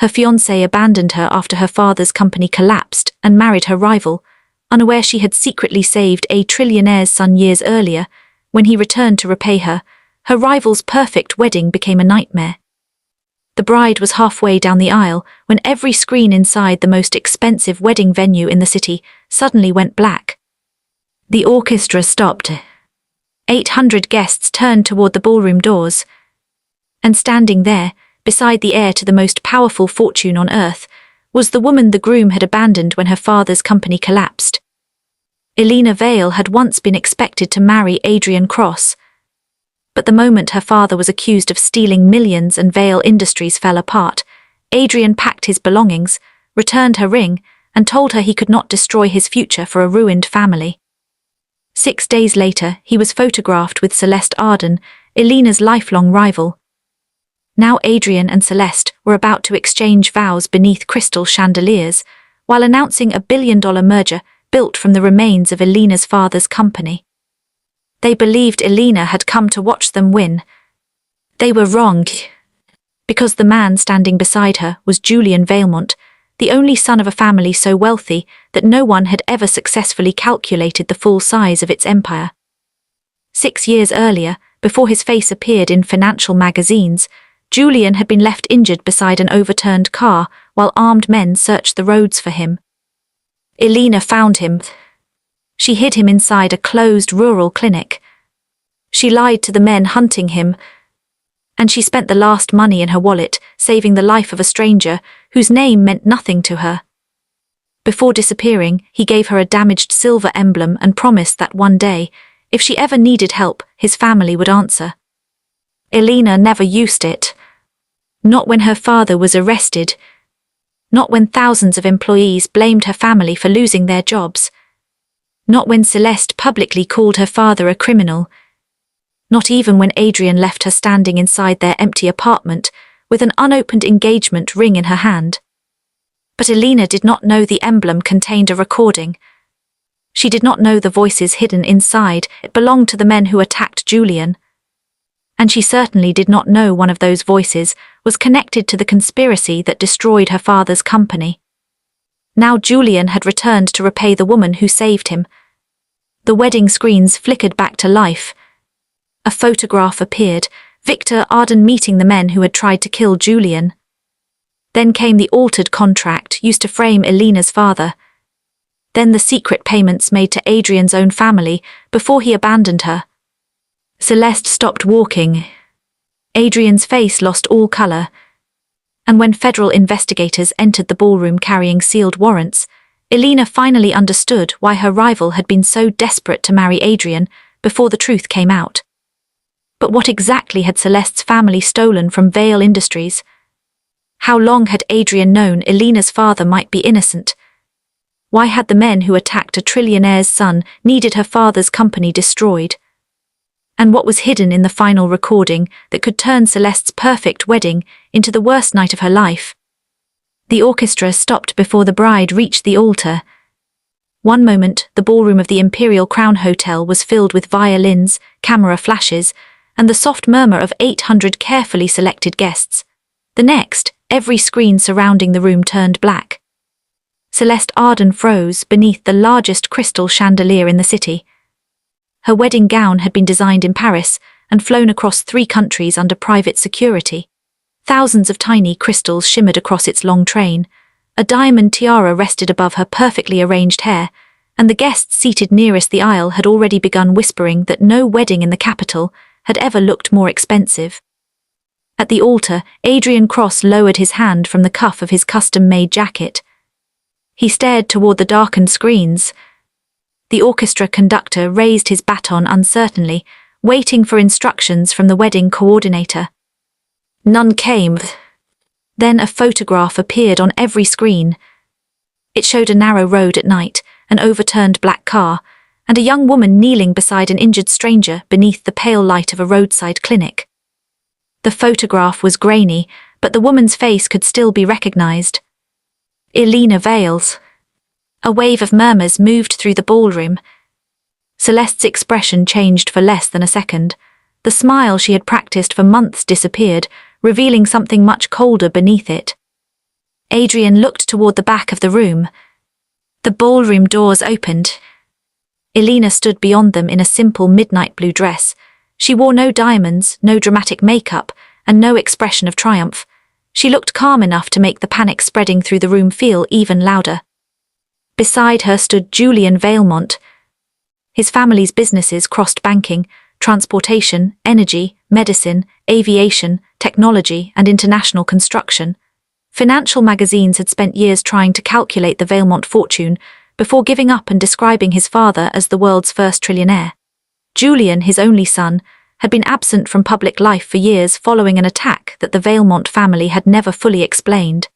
Her fiancé abandoned her after her father's company collapsed and married her rival, unaware she had secretly saved a trillionaire's son years earlier. When he returned to repay her, her rival's perfect wedding became a nightmare. The bride was halfway down the aisle when every screen inside the most expensive wedding venue in the city suddenly went black. The orchestra stopped. 800 guests turned toward the ballroom doors. And standing there, beside the heir to the most powerful fortune on earth, was the woman the groom had abandoned when her father's company collapsed. Elena Vale had once been expected to marry Adrian Cross, but the moment her father was accused of stealing millions and Vale Industries fell apart, Adrian packed his belongings, returned her ring, and told her he could not destroy his future for a ruined family. 6 days later, he was photographed with Celeste Arden, Elena's lifelong rival. Now Adrian and Celeste were about to exchange vows beneath crystal chandeliers, while announcing a billion-dollar merger built from the remains of Elena's father's company. They believed Elena had come to watch them win. They were wrong, because the man standing beside her was Julian Valemont, the only son of a family so wealthy that no one had ever successfully calculated the full size of its empire. 6 years earlier, before his face appeared in financial magazines, Julian had been left injured beside an overturned car while armed men searched the roads for him. Elena found him. She hid him inside a closed rural clinic. She lied to the men hunting him, and she spent the last money in her wallet saving the life of a stranger whose name meant nothing to her. Before disappearing, he gave her a damaged silver emblem and promised that one day, if she ever needed help, his family would answer. Elena never used it. Not when her father was arrested. Not when thousands of employees blamed her family for losing their jobs. Not when Celeste publicly called her father a criminal. Not even when Adrian left her standing inside their empty apartment with an unopened engagement ring in her hand. But Elena did not know the emblem contained a recording. She did not know the voices hidden inside. It belonged to the men who attacked Julian. And she certainly did not know one of those voices was connected to the conspiracy that destroyed her father's company. Now Julian had returned to repay the woman who saved him. The wedding screens flickered back to life. A photograph appeared, Victor Arden meeting the men who had tried to kill Julian. Then came the altered contract used to frame Elena's father. Then the secret payments made to Adrian's own family before he abandoned her. Celeste stopped walking. Adrian's face lost all color. And when federal investigators entered the ballroom carrying sealed warrants, Elena finally understood why her rival had been so desperate to marry Adrian before the truth came out. But what exactly had Celeste's family stolen from Vale Industries? How long had Adrian known Elena's father might be innocent? Why had the men who attacked a trillionaire's son needed her father's company destroyed? And what was hidden in the final recording that could turn Celeste's perfect wedding into the worst night of her life? The orchestra stopped before the bride reached the altar. One moment, the ballroom of the Imperial Crown Hotel was filled with violins, camera flashes, and the soft murmur of 800 carefully selected guests. The next, every screen surrounding the room turned black. Celeste Arden froze beneath the largest crystal chandelier in the city. Her wedding gown had been designed in Paris and flown across 3 countries under private security. Thousands of tiny crystals shimmered across its long train. A diamond tiara rested above her perfectly arranged hair, and the guests seated nearest the aisle had already begun whispering that no wedding in the capital had ever looked more expensive. At the altar, Adrian Cross lowered his hand from the cuff of his custom-made jacket. He stared toward the darkened screens. The orchestra conductor raised his baton uncertainly, waiting for instructions from the wedding coordinator. None came. Then a photograph appeared on every screen. It showed a narrow road at night, an overturned black car, and a young woman kneeling beside an injured stranger beneath the pale light of a roadside clinic. The photograph was grainy, but the woman's face could still be recognized. Elena Vales. A wave of murmurs moved through the ballroom. Celeste's expression changed for less than a second. The smile she had practiced for months disappeared, revealing something much colder beneath it. Adrian looked toward the back of the room. The ballroom doors opened. Elena stood beyond them in a simple midnight blue dress. She wore no diamonds, no dramatic makeup, and no expression of triumph. She looked calm enough to make the panic spreading through the room feel even louder. Beside her stood Julian Valemont. His family's businesses crossed banking, transportation, energy, medicine, aviation, technology, and international construction. Financial magazines had spent years trying to calculate the Valemont fortune before giving up and describing his father as the world's first trillionaire. Julian, his only son, had been absent from public life for years following an attack that the Valemont family had never fully explained.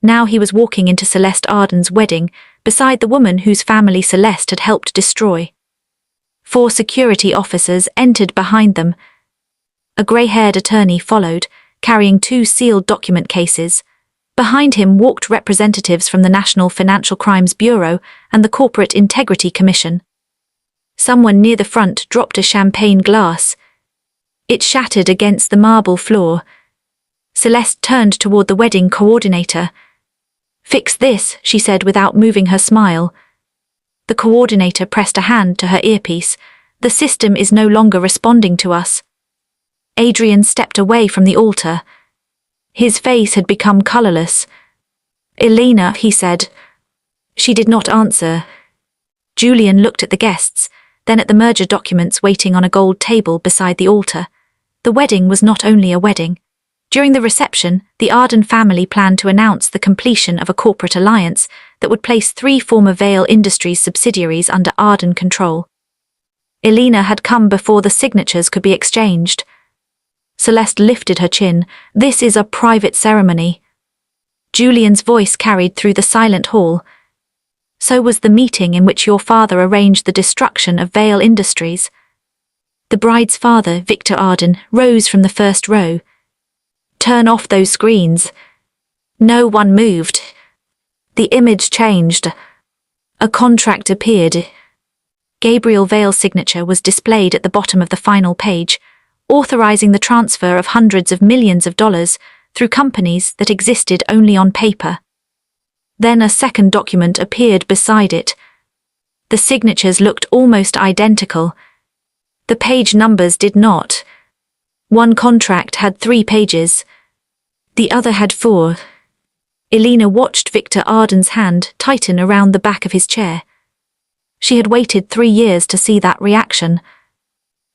Now he was walking into Celeste Arden's wedding beside the woman whose family Celeste had helped destroy. 4 security officers entered behind them. A grey-haired attorney followed, carrying 2 sealed document cases. Behind him walked representatives from the National Financial Crimes Bureau and the Corporate Integrity Commission. Someone near the front dropped a champagne glass. It shattered against the marble floor. Celeste turned toward the wedding coordinator. "Fix this," she said without moving her smile. The coordinator pressed a hand to her earpiece. "The system is no longer responding to us." Adrian stepped away from the altar. His face had become colorless. "Elena," he said. She did not answer. Julian looked at the guests, then at the merger documents waiting on a gold table beside the altar. The wedding was not only a wedding. During the reception, the Arden family planned to announce the completion of a corporate alliance that would place 3 former Vale Industries subsidiaries under Arden control. Elena had come before the signatures could be exchanged. Celeste lifted her chin. "This is a private ceremony." Julian's voice carried through the silent hall. "So was the meeting in which your father arranged the destruction of Vale Industries." The bride's father, Victor Arden, rose from the first row. "Turn off those screens." No one moved. The image changed. A contract appeared. Gabriel Vale's signature was displayed at the bottom of the final page, authorizing the transfer of hundreds of millions of dollars through companies that existed only on paper. Then a second document appeared beside it. The signatures looked almost identical. The page numbers did not. One contract had 3 pages. The other had 4. Elena watched Victor Arden's hand tighten around the back of his chair. She had waited 3 years to see that reaction.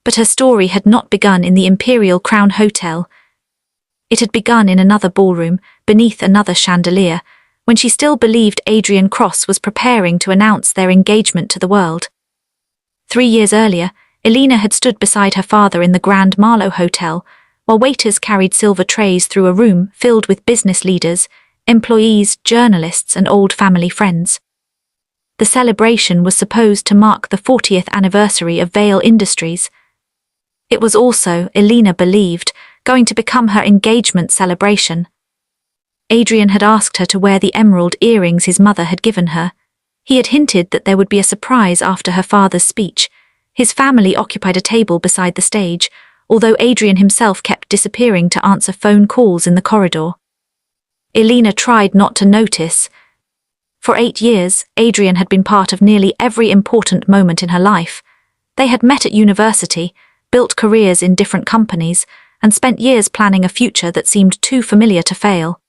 But her story had not begun in the Imperial Crown Hotel. It had begun in another ballroom, beneath another chandelier, when she still believed Adrian Cross was preparing to announce their engagement to the world. 3 years earlier, Elena had stood beside her father in the Grand Marlow Hotel, while waiters carried silver trays through a room filled with business leaders, employees, journalists, and old family friends. The celebration was supposed to mark the 40th anniversary of Vale Industries. It was also, Elena believed, going to become her engagement celebration. Adrian had asked her to wear the emerald earrings his mother had given her. He had hinted that there would be a surprise after her father's speech. His family occupied a table beside the stage, although Adrian himself kept disappearing to answer phone calls in the corridor. Elena tried not to notice. For 8 years, Adrian had been part of nearly every important moment in her life. They had met at university, built careers in different companies, and spent years planning a future that seemed too familiar to fail.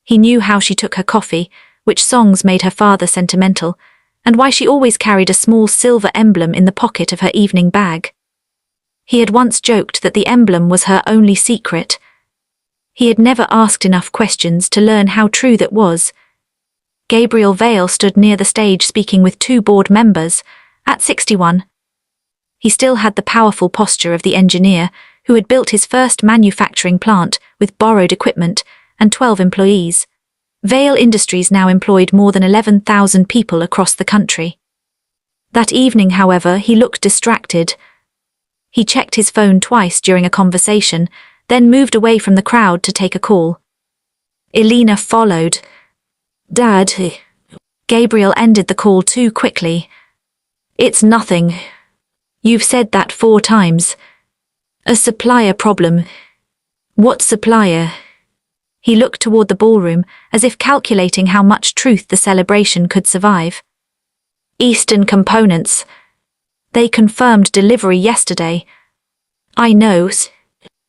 He knew how she took her coffee, which songs made her father sentimental, and why she always carried a small silver emblem in the pocket of her evening bag. He had once joked that the emblem was her only secret. He had never asked enough questions to learn how true that was. Gabriel Vale stood near the stage speaking with 2 board members. At 61, he still had the powerful posture of the engineer who had built his first manufacturing plant with borrowed equipment and 12 employees. Vale Industries now employed more than 11,000 people across the country. That evening, however, he looked distracted. He checked his phone twice during a conversation, then moved away from the crowd to take a call. Elena followed. "Dad." Gabriel ended the call too quickly. "It's nothing. You've said that 4 times. A supplier problem." "What supplier?" He looked toward the ballroom, as if calculating how much truth the celebration could survive. Eastern Components. They confirmed delivery yesterday. I know.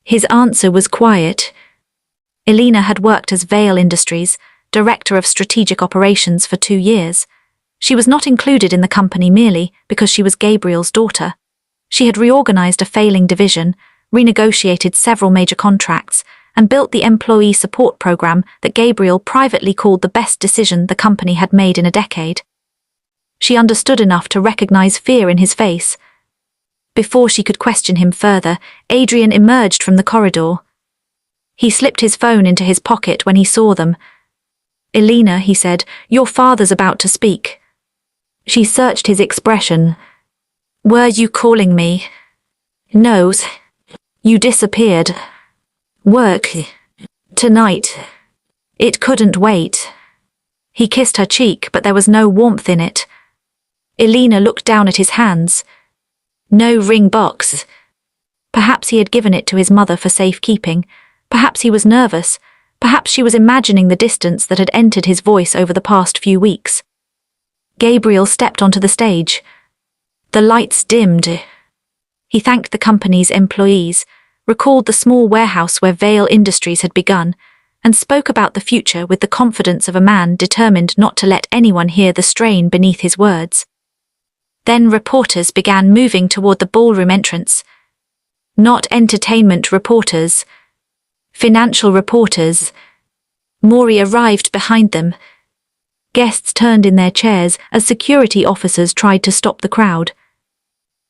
His answer was quiet. Elena had worked as Vale Industries, Director of Strategic Operations, for 2 years. She was not included in the company merely because she was Gabriel's daughter. She had reorganized a failing division, renegotiated several major contracts, and built the employee support program that Gabriel privately called the best decision the company had made in a decade. She understood enough to recognize fear in his face. Before she could question him further, Adrian emerged from the corridor. He slipped his phone into his pocket when he saw them. "Elena," he said, "your father's about to speak." She searched his expression. "Were you calling me?" "No. You disappeared." "Work. Tonight." It couldn't wait. He kissed her cheek, but there was no warmth in it. Elena looked down at his hands. No ring box. Perhaps he had given it to his mother for safekeeping. Perhaps he was nervous. Perhaps she was imagining the distance that had entered his voice over the past few weeks. Gabriel stepped onto the stage. The lights dimmed. He thanked the company's employees, recalled the small warehouse where Vale Industries had begun, and spoke about the future with the confidence of a man determined not to let anyone hear the strain beneath his words. Then reporters began moving toward the ballroom entrance. Not entertainment reporters. Financial reporters. Maury arrived behind them. Guests turned in their chairs as security officers tried to stop the crowd.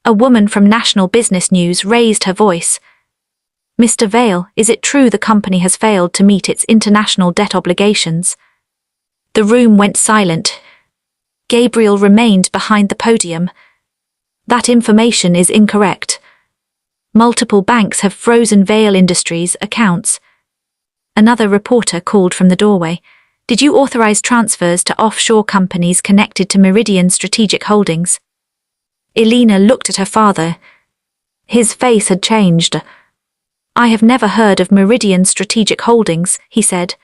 A woman from National Business News raised her voice. "Mr. Vale, is it true the company has failed to meet its international debt obligations?" The room went silent. Gabriel remained behind the podium. "That information is incorrect. Multiple banks have frozen Vale Industries accounts." Another reporter called from the doorway. "Did you authorize transfers to offshore companies connected to Meridian Strategic Holdings?" Elena looked at her father. His face had changed. "I have never heard of Meridian Strategic Holdings," he said.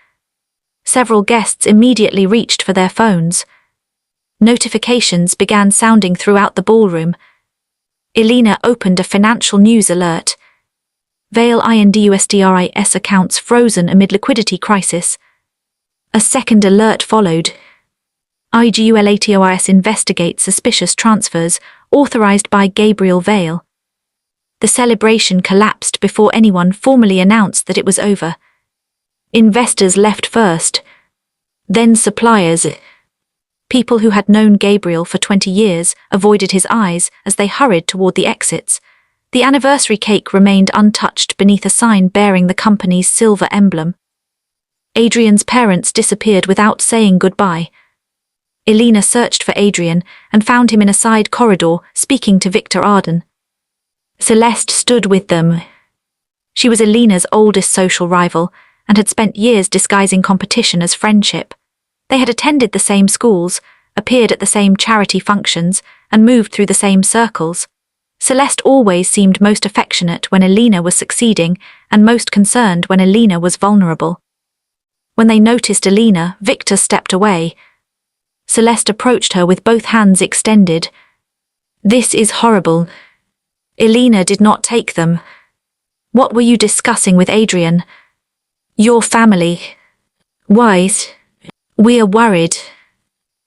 Several guests immediately reached for their phones. Notifications began sounding throughout the ballroom. Elena opened a financial news alert. Vale INDUSDRIS accounts frozen amid liquidity crisis. A second alert followed. IGULATOIS investigates suspicious transfers authorized by Gabriel Vale. The celebration collapsed before anyone formally announced that it was over. Investors left first. Then suppliers. People who had known Gabriel for 20 years avoided his eyes as they hurried toward the exits. The anniversary cake remained untouched beneath a sign bearing the company's silver emblem. Adrian's parents disappeared without saying goodbye. Elena searched for Adrian and found him in a side corridor speaking to Victor Arden. Celeste stood with them. She was Elena's oldest social rival and had spent years disguising competition as friendship. They had attended the same schools, appeared at the same charity functions, and moved through the same circles. Celeste always seemed most affectionate when Elena was succeeding and most concerned when Elena was vulnerable. When they noticed Elena, Victor stepped away. Celeste approached her with both hands extended. "This is horrible." Elena did not take them. "What were you discussing with Adrian?" "Your family." "Why?" "We are worried."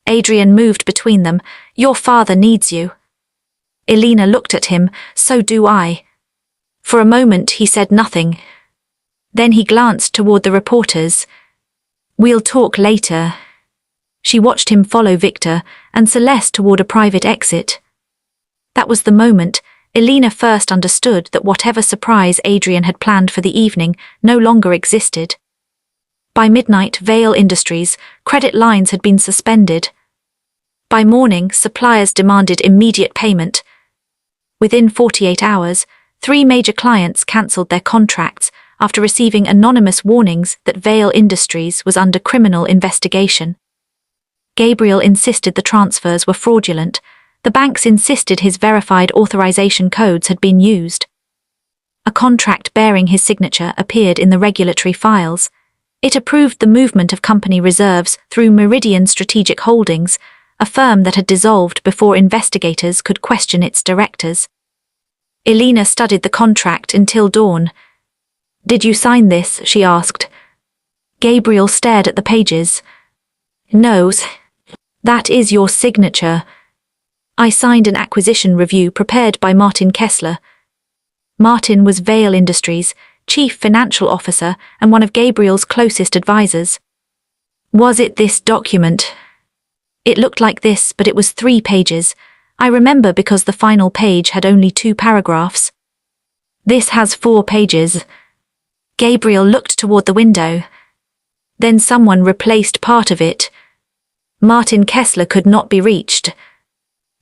Adrian moved between them. "Your father needs you." Elena looked at him. "So do I." For a moment he said nothing. Then he glanced toward the reporters. "We'll talk later." She watched him follow Victor and Celeste toward a private exit. That was the moment Elena first understood that whatever surprise Adrian had planned for the evening no longer existed. By midnight, Vale Industries' credit lines had been suspended. By morning, suppliers demanded immediate payment. Within 48 hours, 3 major clients cancelled their contracts after receiving anonymous warnings that Vale Industries was under criminal investigation. Gabriel insisted the transfers were fraudulent. The banks insisted his verified authorization codes had been used. A contract bearing his signature appeared in the regulatory files. It approved the movement of company reserves through Meridian Strategic Holdings, a firm that had dissolved before investigators could question its directors. Elena studied the contract until dawn. "Did you sign this?" she asked. Gabriel stared at the pages. "No, that is your signature. I signed an acquisition review prepared by Martin Kessler." Martin was Vale Industries' chief financial officer and one of Gabriel's closest advisors. "Was it this document?" "It looked like this, but it was 3 pages. I remember because the final page had only 2 paragraphs. This has 4 pages. Gabriel looked toward the window. Then someone replaced part of it. Martin Kessler could not be reached.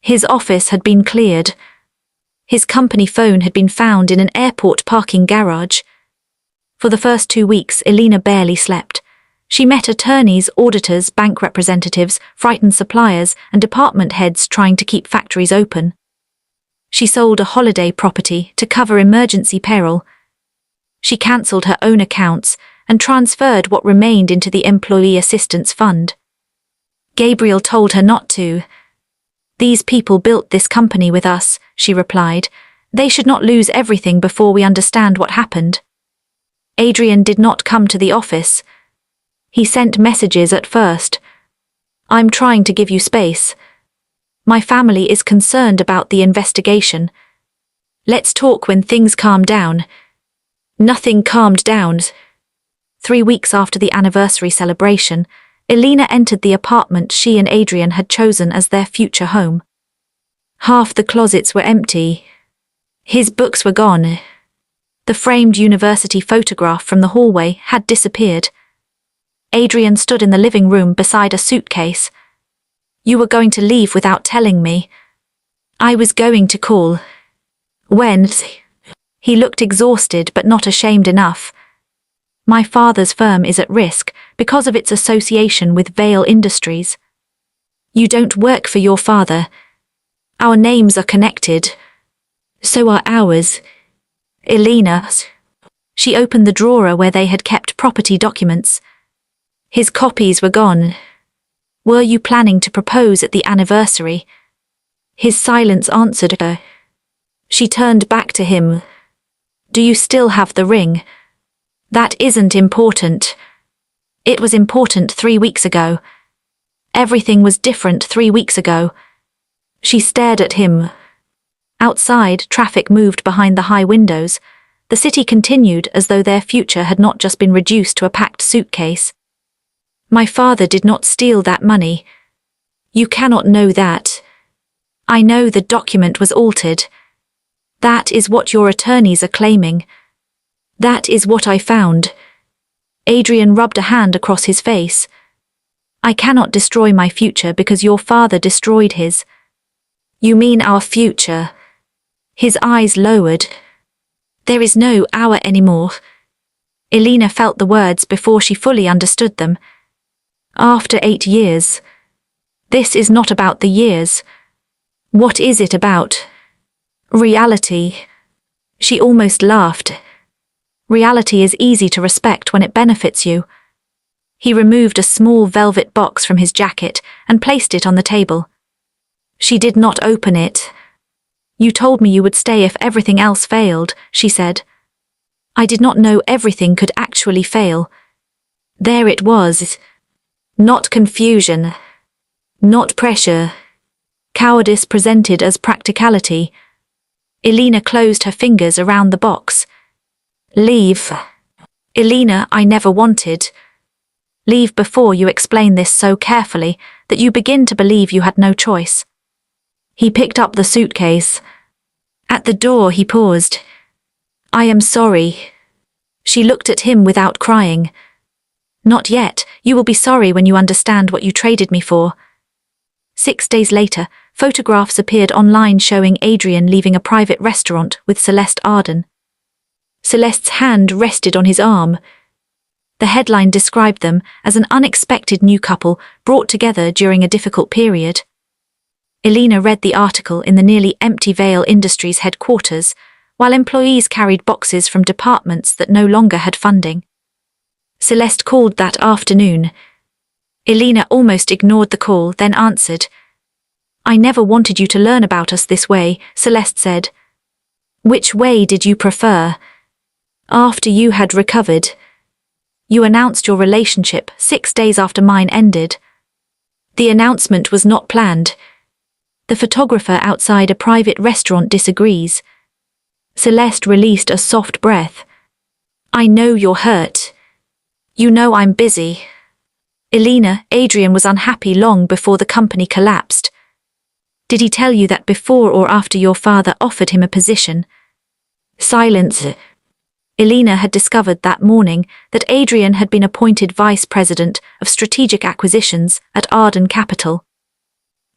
His office had been cleared. His company phone had been found in an airport parking garage. For the first 2 weeks, Elena barely slept. She met attorneys, auditors, bank representatives, frightened suppliers, and department heads trying to keep factories open. She sold a holiday property to cover emergency peril. She cancelled her own accounts and transferred what remained into the Employee Assistance Fund. Gabriel told her not to. "These people built this company with us," she replied. "They should not lose everything before we understand what happened." Adrian did not come to the office. He sent messages at first. "I'm trying to give you space. My family is concerned about the investigation. Let's talk when things calm down." Nothing calmed down. 3 weeks after the anniversary celebration, Elena entered the apartment she and Adrian had chosen as their future home. Half the closets were empty. His books were gone. The framed university photograph from the hallway had disappeared. Adrian stood in the living room beside a suitcase. "You were going to leave without telling me." "I was going to call." "When?" He looked exhausted but not ashamed enough. "My father's firm is at risk because of its association with Vale Industries." "You don't work for your father. Our names are connected. So are ours." Elena. She opened the drawer where they had kept property documents. His copies were gone. "Were you planning to propose at the anniversary?" His silence answered her. She turned back to him. "Do you still have the ring?" "That isn't important." "It was important 3 weeks ago. Everything was different 3 weeks ago." She stared at him. Outside, traffic moved behind the high windows. The city continued as though their future had not just been reduced to a packed suitcase. "My father did not steal that money." "You cannot know that." "I know the document was altered." "That is what your attorneys are claiming." "That is what I found." Adrian rubbed a hand across his face. "I cannot destroy my future because your father destroyed his." "You mean our future?" His eyes lowered. "There is no our anymore." Elena felt the words before she fully understood them. "After 8 years. This is not about the years. What is it about?" "Reality." She almost laughed. "Reality is easy to respect when it benefits you." He removed a small velvet box from his jacket and placed it on the table. She did not open it. "You told me you would stay if everything else failed," she said. "I did not know everything could actually fail." There it was. Not confusion. Not pressure. Cowardice presented as practicality. Elena closed her fingers around the box. "Leave." "Elena, I never wanted." "Leave before you explain this so carefully that you begin to believe you had no choice." He picked up the suitcase. At the door he paused. "I am sorry." She looked at him without crying. "Not yet. You will be sorry when you understand what you traded me for." 6 days later, photographs appeared online showing Adrian leaving a private restaurant with Celeste Arden. Celeste's hand rested on his arm. The headline described them as an unexpected new couple brought together during a difficult period. Elena read the article in the nearly empty Vale Industries headquarters, while employees carried boxes from departments that no longer had funding. Celeste called that afternoon. Elena almost ignored the call, then answered. I never wanted you to learn about us this way, Celeste said. Which way did you prefer? After you had recovered. You announced your relationship 6 days after mine ended. The announcement was not planned. The photographer outside a private restaurant disagrees. Celeste released a soft breath. I know you're hurt. You know I'm busy. Adrian was unhappy long before the company collapsed. Did he tell you that before or after your father offered him a position? Silence. Elena had discovered that morning that Adrian had been appointed vice president of strategic acquisitions at Arden Capital.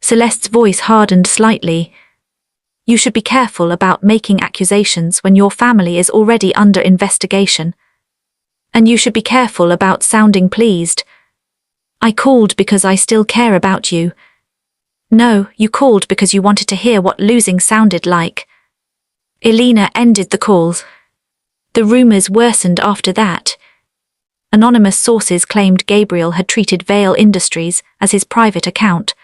Celeste's voice hardened slightly. You should be careful about making accusations when your family is already under investigation. And you should be careful about sounding pleased. I called because I still care about you. No, you called because you wanted to hear what losing sounded like. Elena ended the call. The rumors worsened after that. Anonymous sources claimed Gabriel had treated Vale Industries as his private account.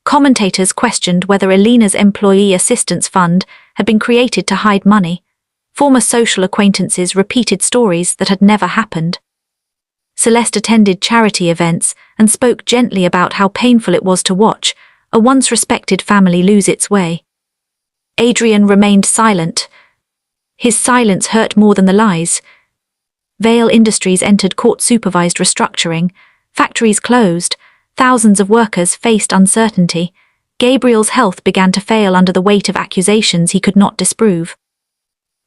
Commentators questioned whether Elena's employee assistance fund had been created to hide money. Former social acquaintances repeated stories that had never happened. Celeste attended charity events and spoke gently about how painful it was to watch a once respected family lose its way. Adrian remained silent. His silence hurt more than the lies. Vale Industries entered court-supervised restructuring. Factories closed. Thousands of workers faced uncertainty. Gabriel's health began to fail under the weight of accusations he could not disprove.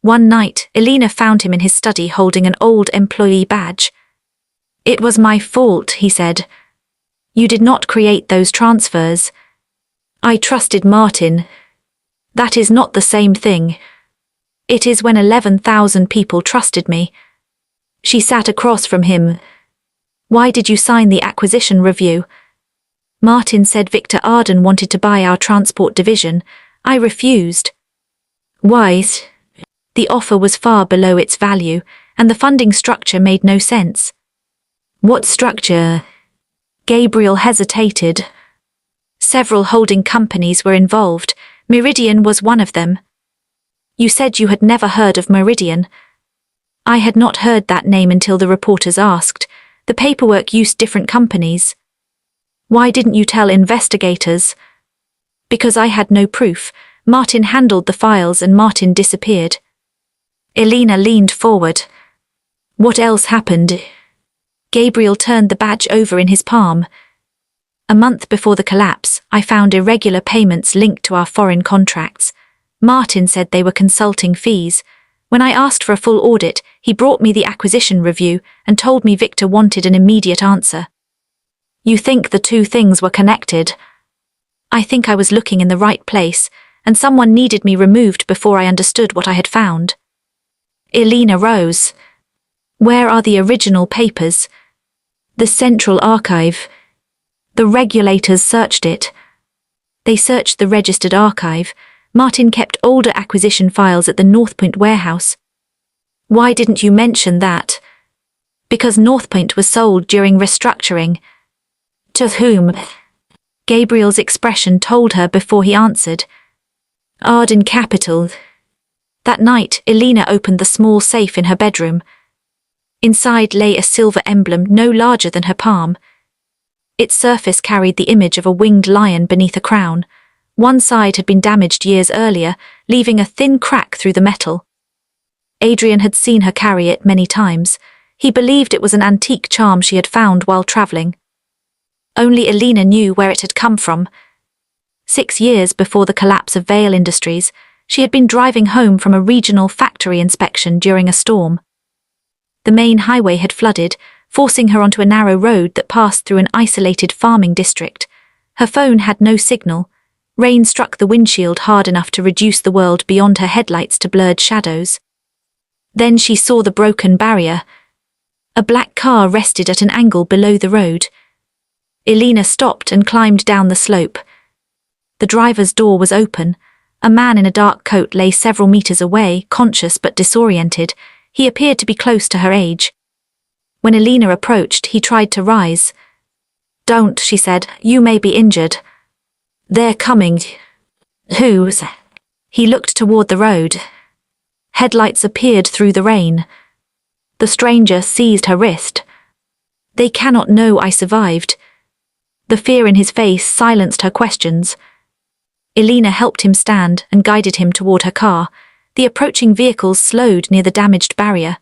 One night, Elena found him in his study holding an old employee badge. It was my fault, he said. You did not create those transfers. I trusted Martin. That is not the same thing. It is when 11,000 people trusted me. She sat across from him. Why did you sign the acquisition review? Martin said Victor Arden wanted to buy our transport division. I refused. Why? The offer was far below its value, and the funding structure made no sense. What structure? Gabriel hesitated. Several holding companies were involved. Meridian was one of them. You said you had never heard of Meridian. I had not heard that name until the reporters asked. The paperwork used different companies. Why didn't you tell investigators? Because I had no proof. Martin handled the files and Martin disappeared. Elena leaned forward. What else happened? Gabriel turned the badge over in his palm. A month before the collapse, I found irregular payments linked to our foreign contracts. Martin said they were consulting fees. When I asked for a full audit, he brought me the acquisition review and told me Victor wanted an immediate answer. You think the two things were connected? I think I was looking in the right place, and someone needed me removed before I understood what I had found. Elena rose. Where are the original papers? The Central Archive. The regulators searched it. They searched the registered archive. Martin kept older acquisition files at the Northpoint warehouse. Why didn't you mention that? Because Northpoint was sold during restructuring. To whom? Gabriel's expression told her before he answered. Arden Capital. That night, Elena opened the small safe in her bedroom. Inside lay a silver emblem no larger than her palm. Its surface carried the image of a winged lion beneath a crown. One side had been damaged years earlier, leaving a thin crack through the metal. Adrian had seen her carry it many times. He believed it was an antique charm she had found while traveling. Only Elena knew where it had come from. 6 years before the collapse of Vale Industries, she had been driving home from a regional factory inspection during a storm. The main highway had flooded, forcing her onto a narrow road that passed through an isolated farming district. Her phone had no signal. Rain struck the windshield hard enough to reduce the world beyond her headlights to blurred shadows. Then she saw the broken barrier. A black car rested at an angle below the road. Elena stopped and climbed down the slope. The driver's door was open. A man in a dark coat lay several meters away, conscious but disoriented. He appeared to be close to her age. When Elena approached, he tried to rise. "Don't," she said, "you may be injured." "They're coming." "Who's?" He looked toward the road. Headlights appeared through the rain. The stranger seized her wrist. "They cannot know I survived." The fear in his face silenced her questions. Elena helped him stand and guided him toward her car. The approaching vehicles slowed near the damaged barrier.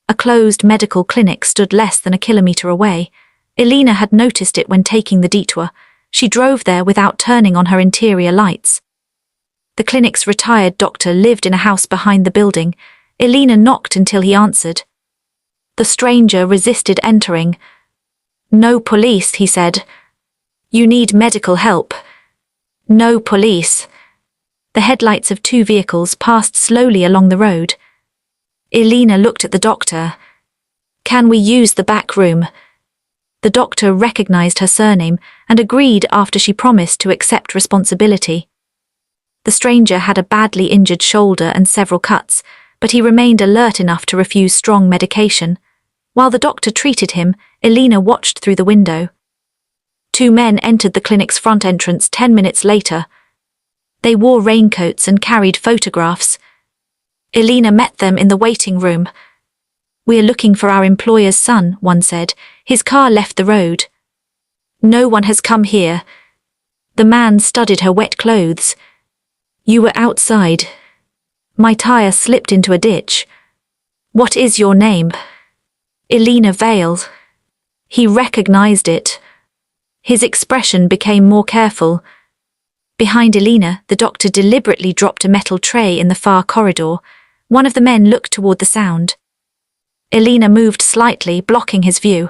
A closed medical clinic stood less than a kilometer away. Elena had noticed it when taking the detour. She drove there without turning on her interior lights. The clinic's retired doctor lived in a house behind the building. Elena knocked until he answered. The stranger resisted entering. "No police," he said. "You need medical help." "No police." The headlights of two vehicles passed slowly along the road. Elena looked at the doctor. "Can we use the back room?" The doctor recognized her surname and agreed after she promised to accept responsibility. The stranger had a badly injured shoulder and several cuts, but he remained alert enough to refuse strong medication. While the doctor treated him, Elena watched through the window. Two men entered the clinic's front entrance 10 minutes later. They wore raincoats and carried photographs. Elena met them in the waiting room. "We're looking for our employer's son," one said. "His car left the road." "No one has come here." The man studied her wet clothes. "You were outside." "My tire slipped into a ditch." "What is your name?" "Elena Vale." He recognized it. His expression became more careful. Behind Elena, the doctor deliberately dropped a metal tray in the far corridor. One of the men looked toward the sound. Elena moved slightly, blocking his view.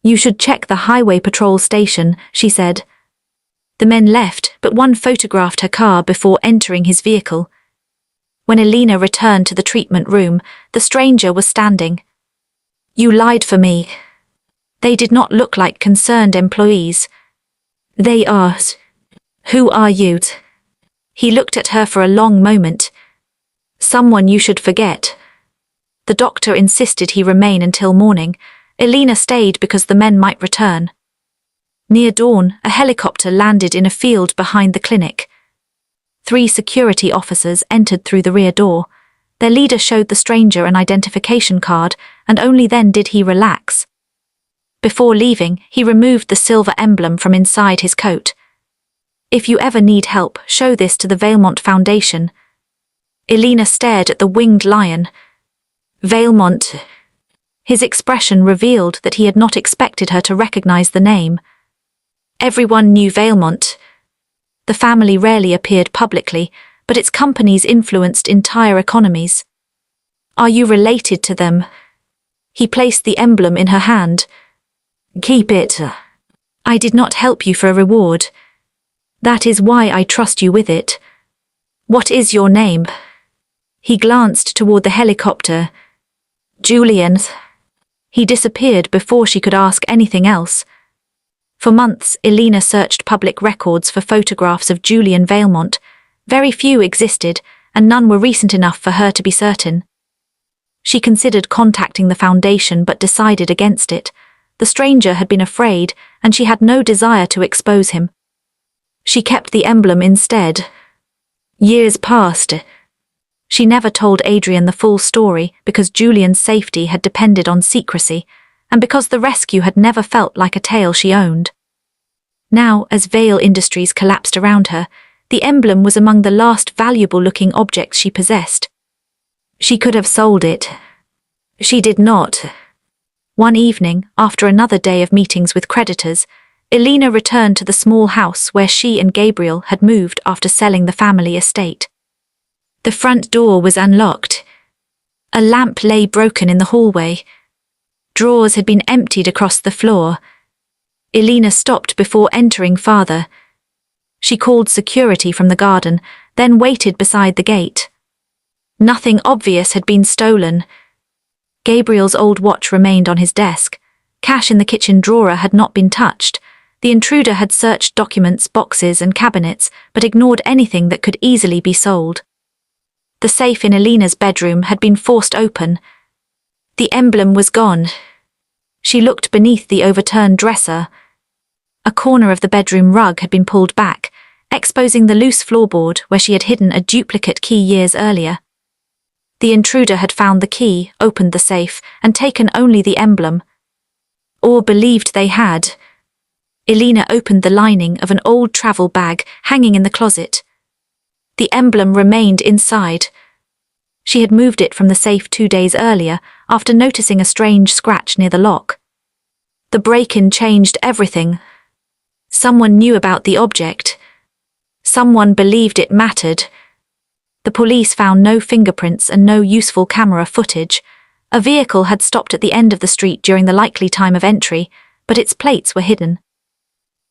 "You should check the highway patrol station," she said. The men left, but one photographed her car before entering his vehicle. When Elena returned to the treatment room, the stranger was standing. "You lied for me." They did not look like concerned employees. "They are." "Who are you?" He looked at her for a long moment. "Someone you should forget." The doctor insisted he remain until morning. Elena stayed because the men might return. Near dawn, a helicopter landed in a field behind the clinic. 3 security officers entered through the rear door. Their leader showed the stranger an identification card, and only then did he relax. Before leaving, he removed the silver emblem from inside his coat. "If you ever need help, show this to the Valemont Foundation." Elena stared at the winged lion. "Valemont." His expression revealed that he had not expected her to recognize the name. Everyone knew Valemont. The family rarely appeared publicly, but its companies influenced entire economies. "Are you related to them?" He placed the emblem in her hand. "Keep it." "I did not help you for a reward. That is why I trust you with it." "What is your name?" He glanced toward the helicopter. "Julian." He disappeared before she could ask anything else. For months, Elena searched public records for photographs of Julian Valemont. Very few existed, and none were recent enough for her to be certain. She considered contacting the foundation but decided against it. The stranger had been afraid, and she had no desire to expose him. She kept the emblem instead. Years passed. She never told Adrian the full story because Julian's safety had depended on secrecy, and because the rescue had never felt like a tale she owned. Now, as Vale Industries collapsed around her, the emblem was among the last valuable-looking objects she possessed. She could have sold it. She did not. One evening, after another day of meetings with creditors, Elena returned to the small house where she and Gabriel had moved after selling the family estate. The front door was unlocked. A lamp lay broken in the hallway. Drawers had been emptied across the floor. Elena stopped before entering farther. She called security from the garden, then waited beside the gate. Nothing obvious had been stolen. Gabriel's old watch remained on his desk. Cash in the kitchen drawer had not been touched. The intruder had searched documents, boxes, and cabinets, but ignored anything that could easily be sold. The safe in Elena's bedroom had been forced open. The emblem was gone. She looked beneath the overturned dresser. A corner of the bedroom rug had been pulled back, exposing the loose floorboard where she had hidden a duplicate key years earlier. The intruder had found the key, opened the safe, and taken only the emblem. Or believed they had. Elena opened the lining of an old travel bag hanging in the closet. The emblem remained inside. She had moved it from the safe 2 days earlier after noticing a strange scratch near the lock. The break-in changed everything. Someone knew about the object. Someone believed it mattered. The police found no fingerprints and no useful camera footage. A vehicle had stopped at the end of the street during the likely time of entry, but its plates were hidden.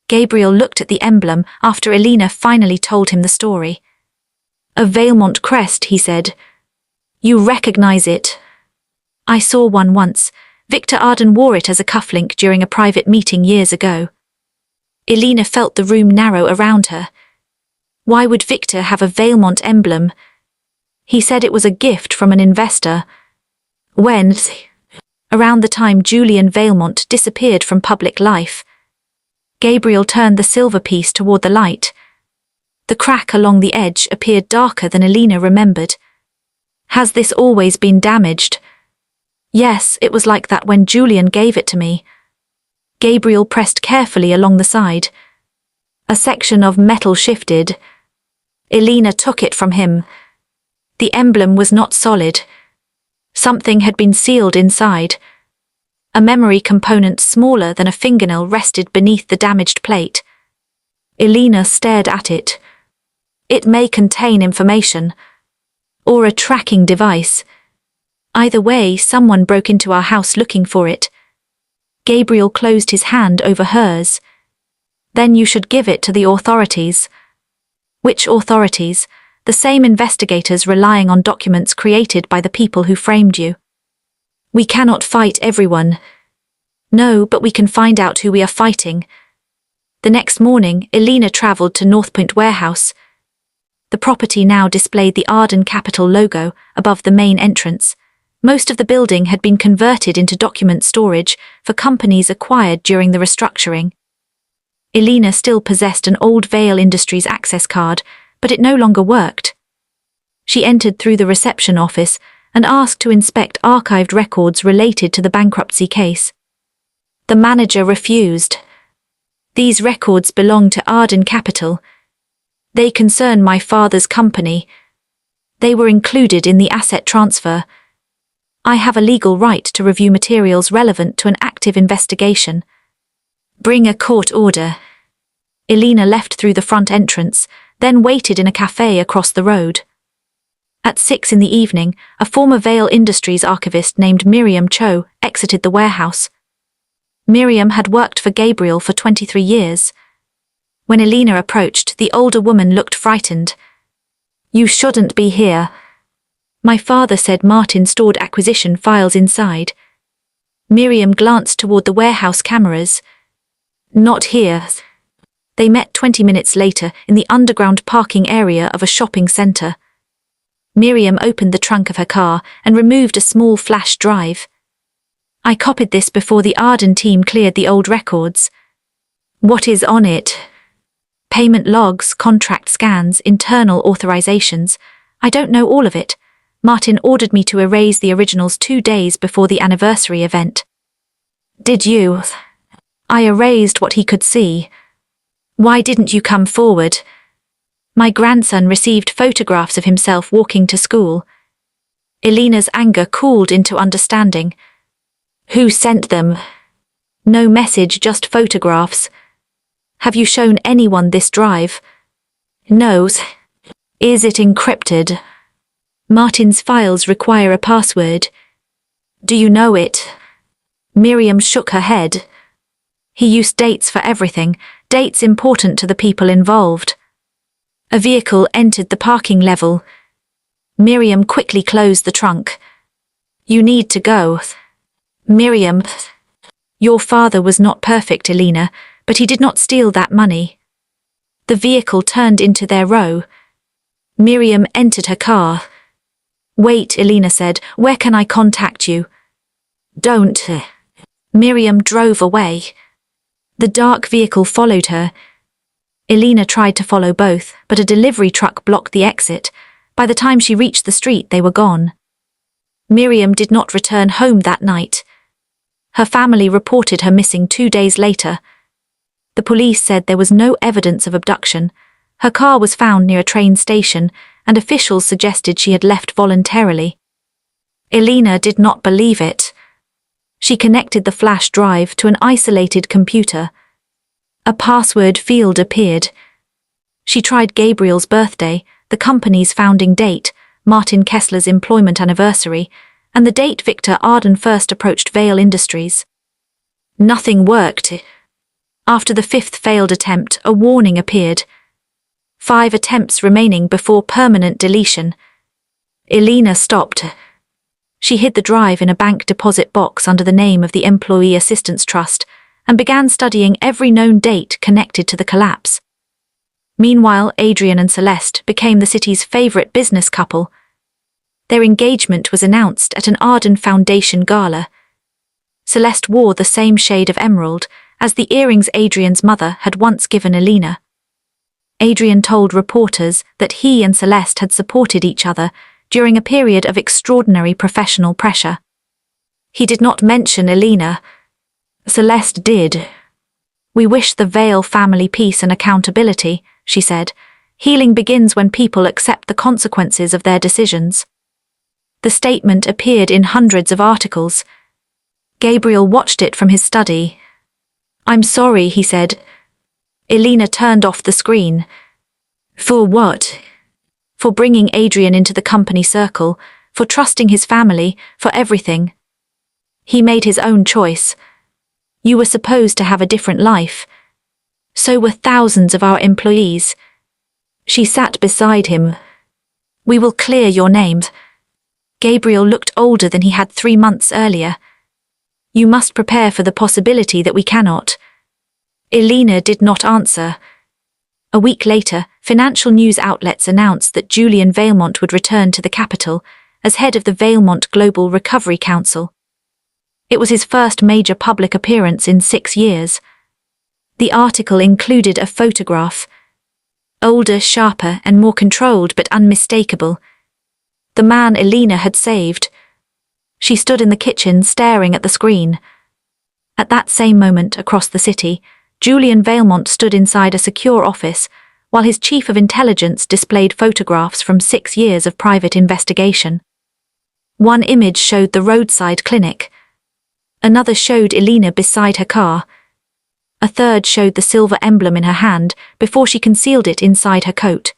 Gabriel looked at the emblem after Elena finally told him the story. A Valemont crest, he said. You recognize it. I saw one once. Victor Arden wore it as a cufflink during a private meeting years ago. Elena felt the room narrow around her. Why would Victor have a Valemont emblem? He said it was a gift from an investor. When? Around the time Julian Valemont disappeared from public life. Gabriel turned the silver piece toward the light. The crack along the edge appeared darker than Elena remembered. Has this always been damaged? Yes, it was like that when Julian gave it to me. Gabriel pressed carefully along the side. A section of metal shifted. Elena took it from him. The emblem was not solid. Something had been sealed inside. A memory component smaller than a fingernail rested beneath the damaged plate. Elena stared at it. It may contain information. Or a tracking device. Either way, someone broke into our house looking for it. Gabriel closed his hand over hers. Then you should give it to the authorities. Which authorities? The same investigators relying on documents created by the people who framed you. We cannot fight everyone. No, but we can find out who we are fighting. The next morning, Elena travelled to North Point Warehouse. The property now displayed the Arden Capital logo above the main entrance. Most of the building had been converted into document storage for companies acquired during the restructuring. Elena still possessed an old Vale Industries access card, but it no longer worked. She entered through the reception office and asked to inspect archived records related to the bankruptcy case. The manager refused. These records belong to Arden Capital. They concern my father's company. They were included in the asset transfer. I have a legal right to review materials relevant to an active investigation. Bring a court order. Elena left through the front entrance, then waited in a cafe across the road. At 6 in the evening, a former Vale Industries archivist named Miriam Cho exited the warehouse. Miriam had worked for Gabriel for 23 years. When Elena approached, the older woman looked frightened. You shouldn't be here. My father said Martin stored acquisition files inside. Miriam glanced toward the warehouse cameras. Not here. They met 20 minutes later in the underground parking area of a shopping centre. Miriam opened the trunk of her car and removed a small flash drive. I copied this before the Arden team cleared the old records. What is on it? Payment logs, contract scans, internal authorizations. I don't know all of it. Martin ordered me to erase the originals 2 days before the anniversary event. Did you? I erased what he could see. Why didn't you come forward? My grandson received photographs of himself walking to school. Elena's anger cooled into understanding. Who sent them? No message, just photographs. Have you shown anyone this drive? No. Is it encrypted? Martin's files require a password. Do you know it? Miriam shook her head. He used dates for everything, dates important to the people involved. A vehicle entered the parking level. Miriam quickly closed the trunk. You need to go. Miriam, your father was not perfect, Elena, but he did not steal that money. The vehicle turned into their row. Miriam entered her car. Wait, Elena said, where can I contact you? Don't. Miriam drove away. The dark vehicle followed her. Elena tried to follow both, but a delivery truck blocked the exit. By the time she reached the street, they were gone. Miriam did not return home that night. Her family reported her missing 2 days later. The police said there was no evidence of abduction. Her car was found near a train station, and officials suggested she had left voluntarily. Elena did not believe it. She connected the flash drive to an isolated computer. A password field appeared. She tried Gabriel's birthday, the company's founding date, Martin Kessler's employment anniversary, and the date Victor Arden first approached Vale Industries. Nothing worked. After the 5th failed attempt, a warning appeared. 5 attempts remaining before permanent deletion. Elena stopped. She hid the drive in a bank deposit box under the name of the Employee Assistance Trust and began studying every known date connected to the collapse. Meanwhile, Adrian and Celeste became the city's favorite business couple. Their engagement was announced at an Arden Foundation gala. Celeste wore the same shade of emerald as the earrings Adrian's mother had once given Elena. Adrian told reporters that he and Celeste had supported each other during a period of extraordinary professional pressure. He did not mention Elena. Celeste did. "We wish the Vale family peace and accountability," she said. "Healing begins when people accept the consequences of their decisions." The statement appeared in hundreds of articles. Gabriel watched it from his study. "I'm sorry," he said. Elena turned off the screen. "For what?" "For bringing Adrian into the company circle, for trusting his family, for everything. He made his own choice. You were supposed to have a different life. So were thousands of our employees." She sat beside him. "We will clear your names." Gabriel looked older than he had 3 months earlier. "You must prepare for the possibility that we cannot." Elena did not answer. A week later, financial news outlets announced that Julian Valemont would return to the capital as head of the Valemont Global Recovery Council. It was his first major public appearance in 6 years. The article included a photograph. Older, sharper, and more controlled but unmistakable. The man Elena had saved. She stood in the kitchen staring at the screen. At that same moment, across the city, Julian Valemont stood inside a secure office, while his chief of intelligence displayed photographs from 6 years of private investigation. One image showed the roadside clinic. Another showed Elena beside her car. A third showed the silver emblem in her hand before she concealed it inside her coat.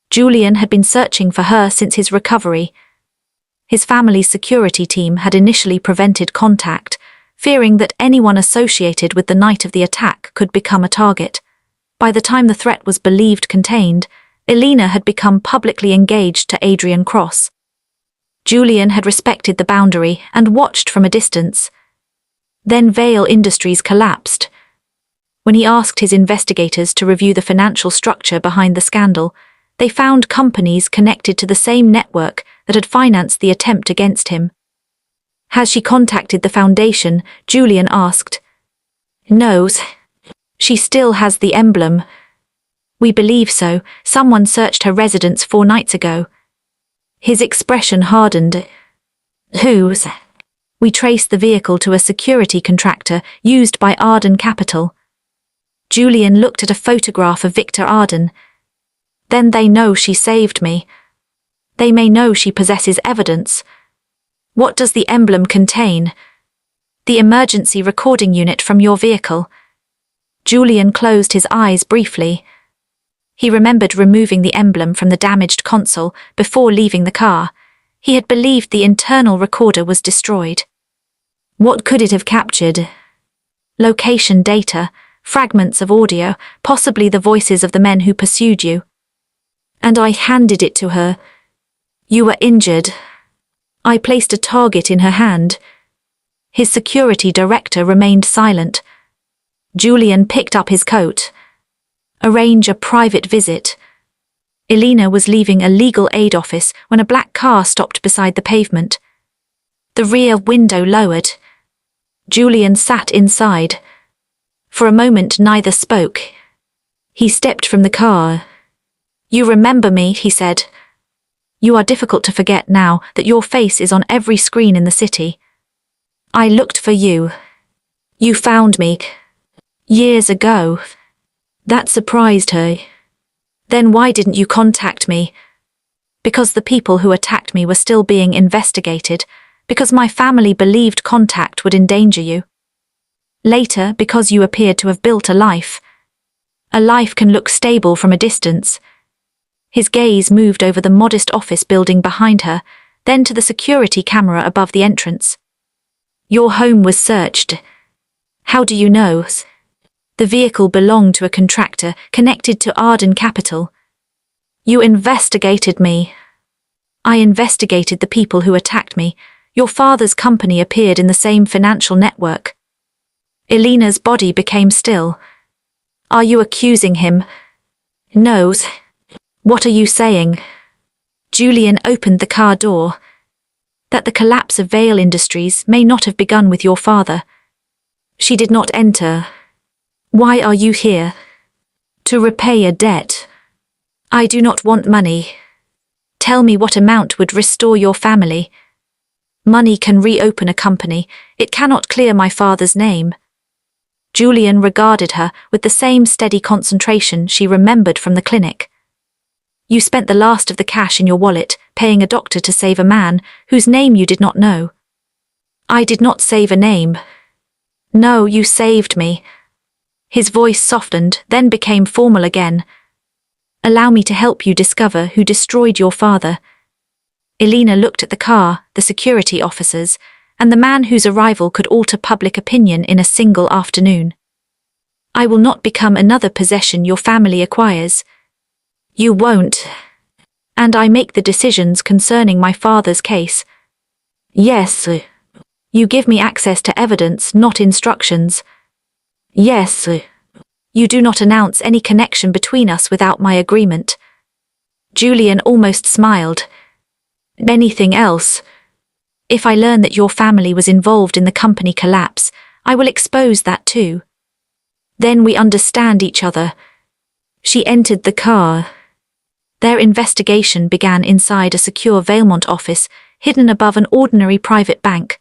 Julian had been searching for her since his recovery. His family's security team had initially prevented contact, fearing that anyone associated with the night of the attack could become a target. By the time the threat was believed contained, Elena had become publicly engaged to Adrian Cross. Julian had respected the boundary and watched from a distance. Then Vale Industries collapsed. When he asked his investigators to review the financial structure behind the scandal, they found companies connected to the same network that had financed the attempt against him. "Has she contacted the foundation?" Julian asked. "No. She still has the emblem." "We believe so. Someone searched her residence 4 nights ago." His expression hardened. "Whose?" "We traced the vehicle to a security contractor used by Arden Capital." Julian looked at a photograph of Victor Arden. "Then they know she saved me. They may know she possesses evidence. What does the emblem contain?" "The emergency recording unit from your vehicle." Julian closed his eyes briefly. He remembered removing the emblem from the damaged console before leaving the car. He had believed the internal recorder was destroyed. What could it have captured? Location data, fragments of audio, possibly the voices of the men who pursued you. "And I handed it to her. You were injured. I placed a target in her hand." His security director remained silent. Julian picked up his coat. "Arrange a private visit." Elena was leaving a legal aid office when a black car stopped beside the pavement. The rear window lowered. Julian sat inside. For a moment neither spoke. He stepped from the car. "You remember me," he said. "You are difficult to forget now that your face is on every screen in the city. I looked for you. You found me. Years ago." That surprised her. "Then why didn't you contact me?" "Because the people who attacked me were still being investigated, because my family believed contact would endanger you. Later, because you appeared to have built a life. A life can look stable from a distance." His gaze moved over the modest office building behind her, then to the security camera above the entrance. "Your home was searched. How do you know?" "The vehicle belonged to a contractor connected to Arden Capital." "You investigated me." "I investigated the people who attacked me. Your father's company appeared in the same financial network." Elena's body became still. "Are you accusing him?" "No." "What are you saying?" Julian opened the car door. "That the collapse of Vale Industries may not have begun with your father. She did not enter." "Why are you here?" "To repay a debt." "I do not want money." "Tell me what amount would restore your family." "Money can reopen a company. It cannot clear my father's name." Julian regarded her with the same steady concentration she remembered from the clinic. "You spent the last of the cash in your wallet, paying a doctor to save a man whose name you did not know." "I did not save a name." "No, you saved me." His voice softened, then became formal again. "Allow me to help you discover who destroyed your father." Elena looked at the car, the security officers, and the man whose arrival could alter public opinion in a single afternoon. "I will not become another possession your family acquires." "You won't." "And I make the decisions concerning my father's case." "Yes." "You give me access to evidence, not instructions." "Yes." "You do not announce any connection between us without my agreement." Julian almost smiled. "Anything else? If I learn that your family was involved in the company collapse, I will expose that too. Then we understand each other." She entered the car. Their investigation began inside a secure Valemont office, hidden above an ordinary private bank.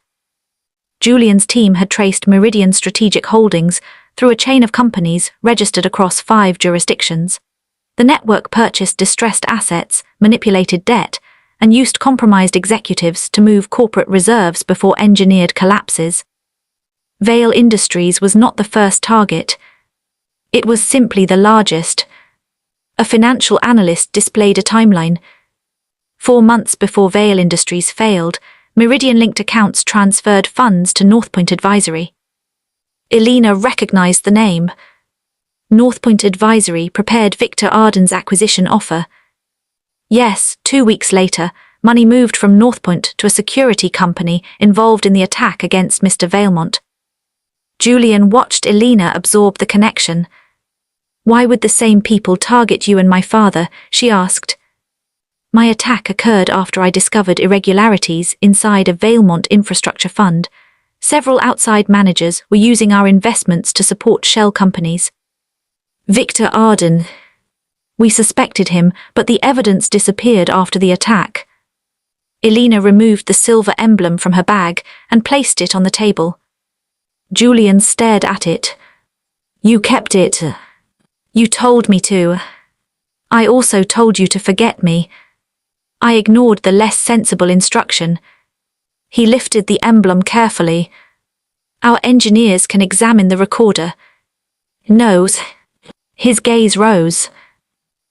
Julian's team had traced Meridian Strategic Holdings through a chain of companies registered across 5 jurisdictions. The network purchased distressed assets, manipulated debt, and used compromised executives to move corporate reserves before engineered collapses. Vale Industries was not the first target. It was simply the largest. A financial analyst displayed a timeline. 4 months before Vale Industries failed, Meridian-linked accounts transferred funds to Northpoint Advisory. Elena recognized the name. Northpoint Advisory prepared Victor Arden's acquisition offer. Yes, 2 weeks later, money moved from Northpoint to a security company involved in the attack against Mr. Valemont. Julian watched Elena absorb the connection. "Why would the same people target you and my father?" she asked. "My attack occurred after I discovered irregularities inside a Valemont infrastructure fund. Several outside managers were using our investments to support shell companies." "Victor Arden." "We suspected him, but the evidence disappeared after the attack." Elena removed the silver emblem from her bag and placed it on the table. Julian stared at it. "You kept it." "You told me to." "I also told you to forget me." "I ignored the less sensible instruction." He lifted the emblem carefully. "Our engineers can examine the recorder." "No." His gaze rose.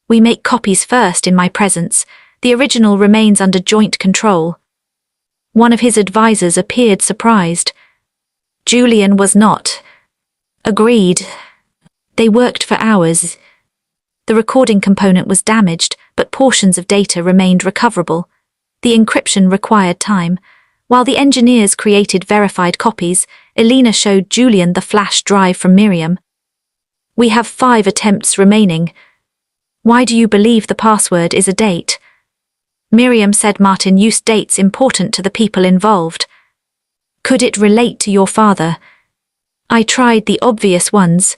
"We make copies first in my presence. The original remains under joint control." One of his advisors appeared surprised. Julian was not. "Agreed." They worked for hours. The recording component was damaged, but portions of data remained recoverable. The encryption required time. While the engineers created verified copies, Elena showed Julian the flash drive from Miriam. "We have 5 attempts remaining. Why do you believe the password is a date?" Miriam said Martin used dates important to the people involved. Could it relate to your father? I tried the obvious ones.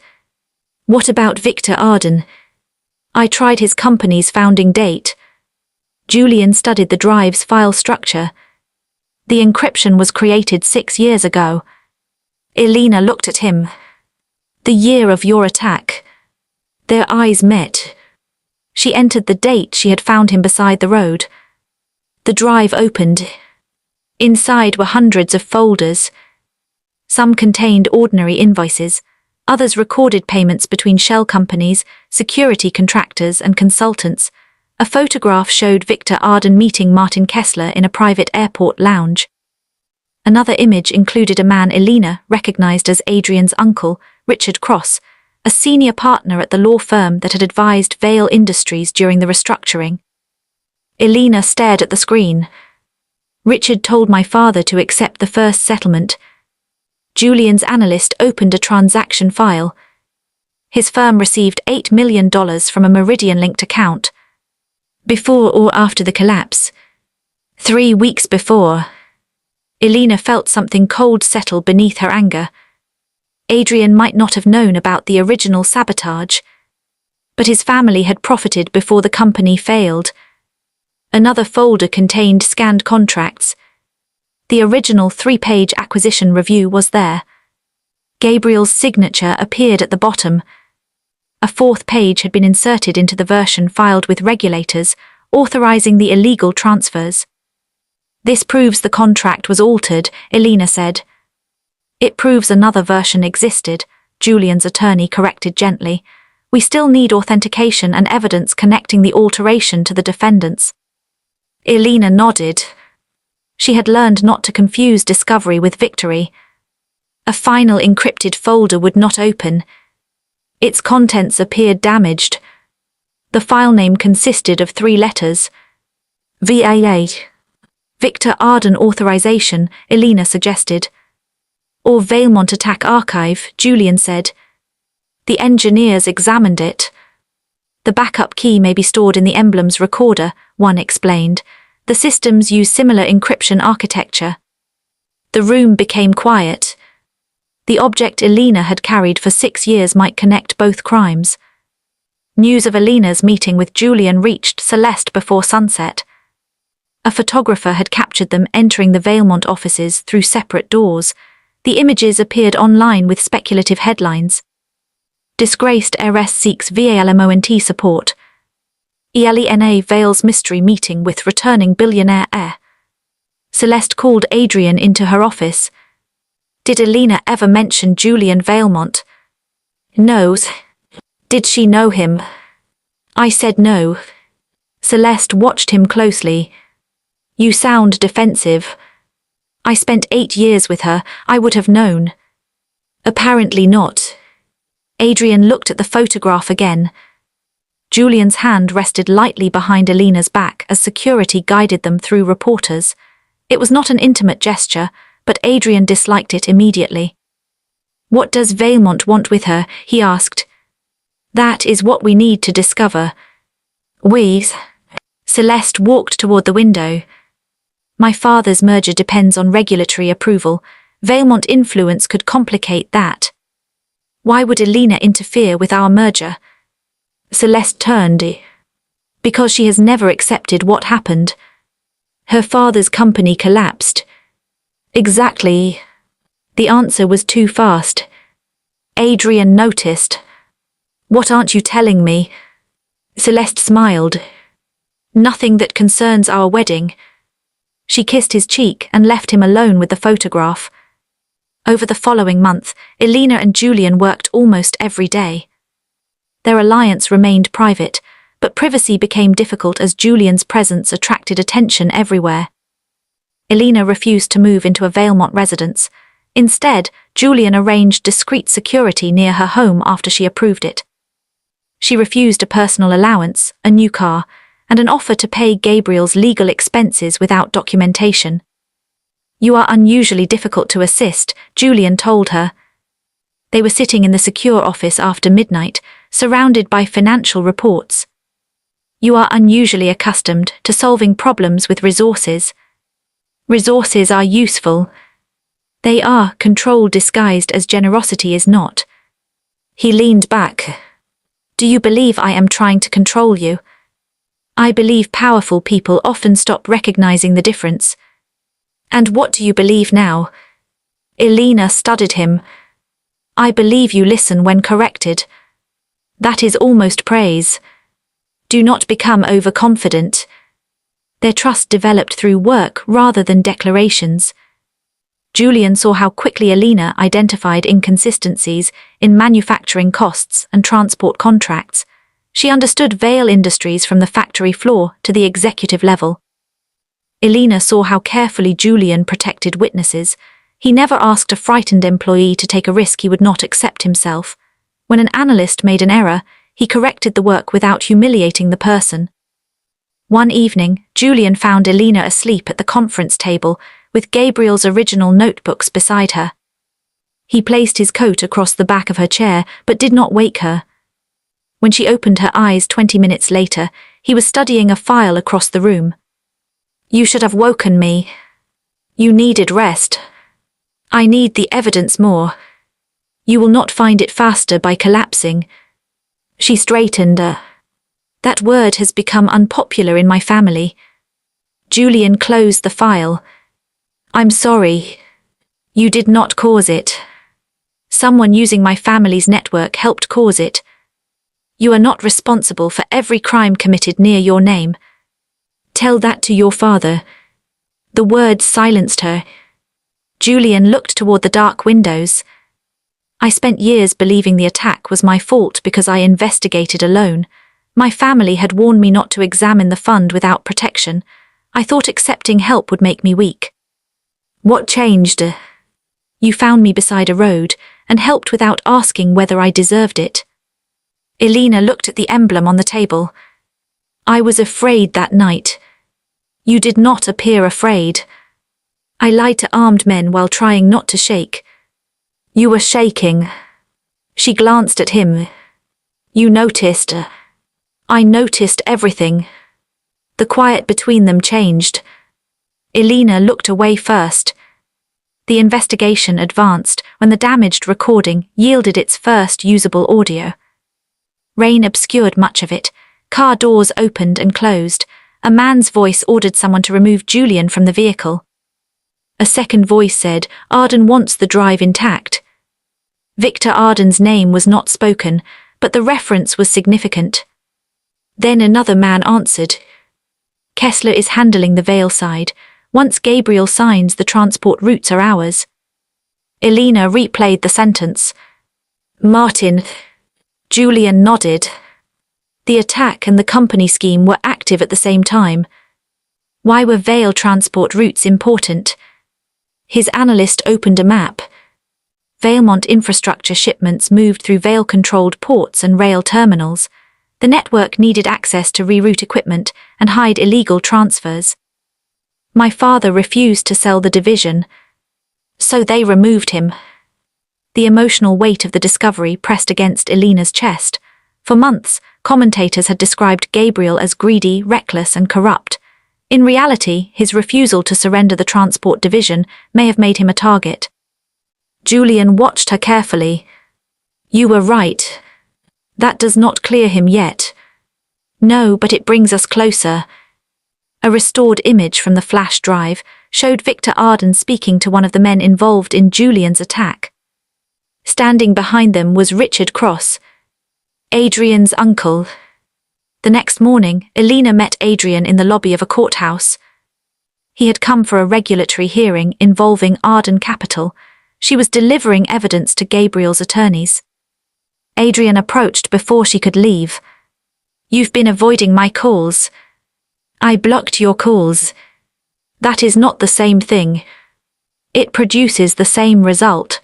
What about Victor Arden? I tried his company's founding date. Julian studied the drive's file structure. The encryption was created 6 years ago. Elena looked at him. The year of your attack. Their eyes met. She entered the date she had found him beside the road. The drive opened. Inside were hundreds of folders. Some contained ordinary invoices, others recorded payments between shell companies, security contractors and consultants. A photograph showed Victor Arden meeting Martin Kessler in a private airport lounge. Another image included a man Elena recognized as Adrian's uncle, Richard Cross, a senior partner at the law firm that had advised Vale Industries during the restructuring. Elena stared at the screen. Richard told my father to accept the first settlement. Julian's analyst opened a transaction file. His firm received $8 million from a Meridian-linked account. Before or after the collapse? 3 weeks before. Elena felt something cold settle beneath her anger. Adrian might not have known about the original sabotage, but his family had profited before the company failed. Another folder contained scanned contracts. The original 3-page acquisition review was there. Gabriel's signature appeared at the bottom. A 4th page had been inserted into the version filed with regulators, authorizing the illegal transfers. This proves the contract was altered, Elena said. It proves another version existed, Julian's attorney corrected gently. We still need authentication and evidence connecting the alteration to the defendants. Elena nodded. She had learned not to confuse discovery with victory. A final encrypted folder would not open. Its contents appeared damaged. The file name consisted of 3 letters. VAA. Victor Arden Authorization, Elena suggested. Or Valemont Attack Archive, Julian said. The engineers examined it. The backup key may be stored in the emblems recorder, one explained. The systems use similar encryption architecture. The room became quiet. The object Elena had carried for 6 years might connect both crimes. News of Elena's meeting with Julian reached Celeste before sunset. A photographer had captured them entering the Valemont offices through separate doors. The images appeared online with speculative headlines. Disgraced heiress seeks VALMONT support. ELENA Vale's mystery meeting with returning billionaire heir. Celeste called Adrian into her office. Did Elena ever mention Julian Valemont? No. Did she know him? I said no. Celeste watched him closely. You sound defensive. I spent 8 years with her, I would have known. Apparently not. Adrian looked at the photograph again. Julian's hand rested lightly behind Elena's back as security guided them through reporters. It was not an intimate gesture, but Adrian disliked it immediately. What does Valemont want with her? He asked. That is what we need to discover. Celeste walked toward the window. My father's merger depends on regulatory approval. Valemont influence could complicate that. Why would Elena interfere with our merger? Celeste turned. Because she has never accepted what happened. Her father's company collapsed. Exactly. The answer was too fast. Adrian noticed. What aren't you telling me? Celeste smiled. Nothing that concerns our wedding. She kissed his cheek and left him alone with the photograph. Over the following month, Elena and Julian worked almost every day. Their alliance remained private, but privacy became difficult as Julian's presence attracted attention everywhere. Elena refused to move into a Valemont residence. Instead, Julian arranged discreet security near her home after she approved it. She refused a personal allowance, a new car, and an offer to pay Gabriel's legal expenses without documentation. You are unusually difficult to assist, Julian told her. They were sitting in the secure office after midnight, surrounded by financial reports. You are unusually accustomed to solving problems with resources. Resources are useful. They are control disguised as generosity is not. He leaned back. Do you believe I am trying to control you? I believe powerful people often stop recognizing the difference. And what do you believe now? Elena studied him. I believe you listen when corrected. That is almost praise. Do not become overconfident. Their trust developed through work rather than declarations. Julian saw how quickly Elena identified inconsistencies in manufacturing costs and transport contracts. She understood Vale Industries from the factory floor to the executive level. Elena saw how carefully Julian protected witnesses. He never asked a frightened employee to take a risk he would not accept himself. When an analyst made an error, he corrected the work without humiliating the person. One evening, Julian found Elena asleep at the conference table, with Gabriel's original notebooks beside her. He placed his coat across the back of her chair, but did not wake her. When she opened her eyes 20 minutes later, he was studying a file across the room. You should have woken me. You needed rest. I need the evidence more. You will not find it faster by collapsing. She straightened. That word has become unpopular in my family. Julian closed the file. I'm sorry. You did not cause it. Someone using my family's network helped cause it. You are not responsible for every crime committed near your name. Tell that to your father. The words silenced her. Julian looked toward the dark windows. I spent years believing the attack was my fault because I investigated alone. My family had warned me not to examine the fund without protection. I thought accepting help would make me weak. What changed? You found me beside a road and helped without asking whether I deserved it. Elena looked at the emblem on the table. I was afraid that night. You did not appear afraid. I lied to armed men while trying not to shake. You were shaking. She glanced at him. You noticed. I noticed everything. The quiet between them changed. Elena looked away first. The investigation advanced when the damaged recording yielded its first usable audio. Rain obscured much of it. Car doors opened and closed. A man's voice ordered someone to remove Julian from the vehicle. A second voice said, Arden wants the drive intact. Victor Arden's name was not spoken, but the reference was significant. Then another man answered. Kessler is handling the Vale side. Once Gabriel signs, the transport routes are ours. Elena replayed the sentence. Martin. Julian nodded. The attack and the company scheme were active at the same time. Why were Vale transport routes important? His analyst opened a map. Valemont infrastructure shipments moved through Vale-controlled ports and rail terminals. The network needed access to reroute equipment and hide illegal transfers. My father refused to sell the division, so they removed him. The emotional weight of the discovery pressed against Elena's chest. For months, commentators had described Gabriel as greedy, reckless, and corrupt. In reality, his refusal to surrender the transport division may have made him a target. Julian watched her carefully. You were right. That does not clear him yet. No, but it brings us closer. A restored image from the flash drive showed Victor Arden speaking to one of the men involved in Julian's attack. Standing behind them was Richard Cross, Adrian's uncle. The next morning, Elena met Adrian in the lobby of a courthouse. He had come for a regulatory hearing involving Arden Capital. She was delivering evidence to Gabriel's attorneys. Adrian approached before she could leave. You've been avoiding my calls. I blocked your calls. That is not the same thing. It produces the same result.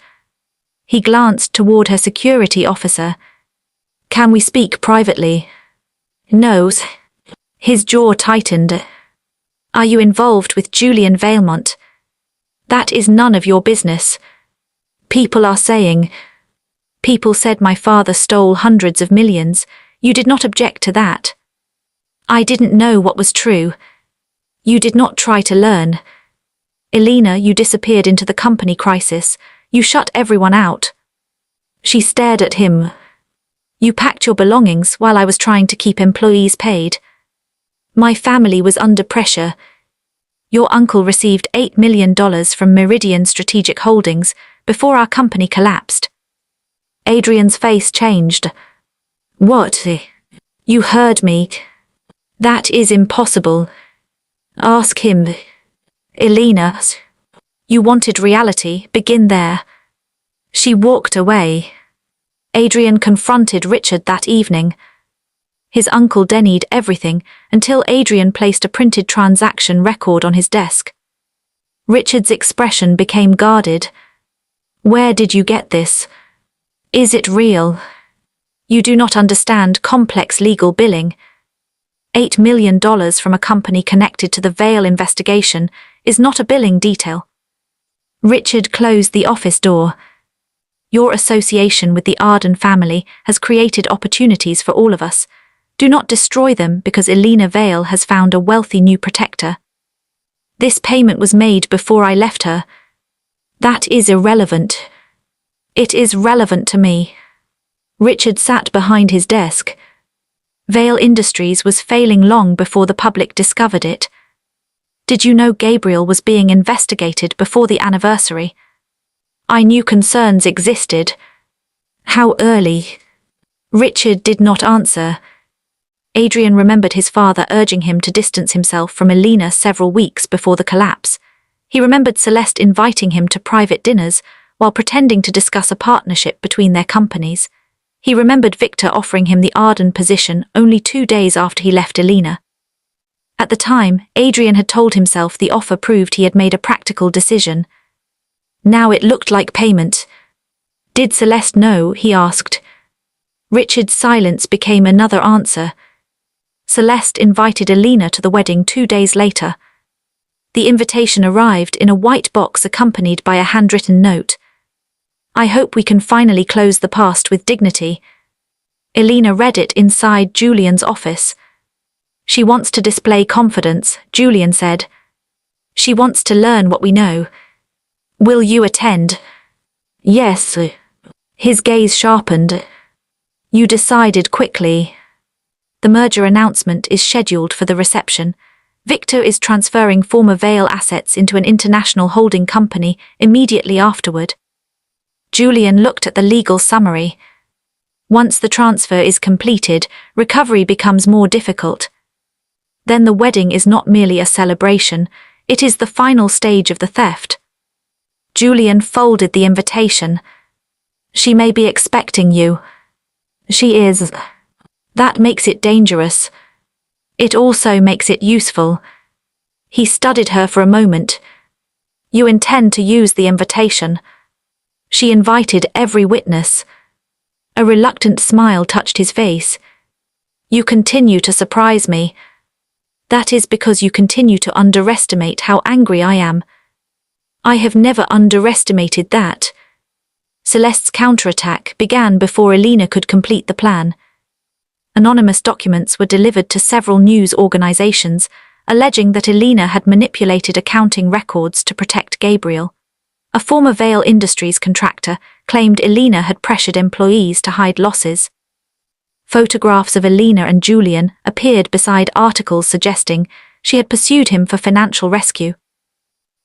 He glanced toward her security officer. Can we speak privately? No. His jaw tightened. Are you involved with Julian Valemont? That is none of your business. People are saying. People said my father stole hundreds of millions. You did not object to that. I didn't know what was true. You did not try to learn. Elena, you disappeared into the company crisis. You shut everyone out. She stared at him. You packed your belongings while I was trying to keep employees paid. My family was under pressure. Your uncle received $8 million from Meridian Strategic Holdings before our company collapsed. Adrian's face changed. What? You heard me. That is impossible. Ask him. Elena, you wanted reality, begin there. She walked away. Adrian confronted Richard that evening. His uncle denied everything until Adrian placed a printed transaction record on his desk. Richard's expression became guarded. Where did you get this? Is it real? You do not understand complex legal billing. $8 million from a company connected to the Vale investigation is not a billing detail. Richard closed the office door. Your association with the Arden family has created opportunities for all of us. Do not destroy them because Elena Vale has found a wealthy new protector. This payment was made before I left her. That is irrelevant. It is relevant to me. Richard sat behind his desk. Vale Industries was failing long before the public discovered it. Did you know Gabriel was being investigated before the anniversary? I knew concerns existed. How early? Richard did not answer. Adrian remembered his father urging him to distance himself from Elena several weeks before the collapse. He remembered Celeste inviting him to private dinners while pretending to discuss a partnership between their companies. He remembered Victor offering him the Arden position only 2 days after he left Elena. At the time, Adrian had told himself the offer proved he had made a practical decision. Now it looked like payment. Did Celeste know? He asked. Richard's silence became another answer. Celeste invited Elena to the wedding 2 days later. The invitation arrived in a white box accompanied by a handwritten note. I hope we can finally close the past with dignity. Elena read it inside Julian's office. She wants to display confidence, Julian said. She wants to learn what we know. Will you attend? Yes. His gaze sharpened. You decided quickly. The merger announcement is scheduled for the reception. Victor is transferring former Vale assets into an international holding company immediately afterward. Julian looked at the legal summary. Once the transfer is completed, recovery becomes more difficult. Then the wedding is not merely a celebration, it is the final stage of the theft. Julian folded the invitation. She may be expecting you. She is. That makes it dangerous. It also makes it useful. He studied her for a moment. You intend to use the invitation. She invited every witness. A reluctant smile touched his face. You continue to surprise me. That is because you continue to underestimate how angry I am. I have never underestimated that. Celeste's counterattack began before Elena could complete the plan. Anonymous documents were delivered to several news organizations, alleging that Elena had manipulated accounting records to protect Gabriel. A former Vale Industries contractor claimed Elena had pressured employees to hide losses. Photographs of Elena and Julian appeared beside articles suggesting she had pursued him for financial rescue.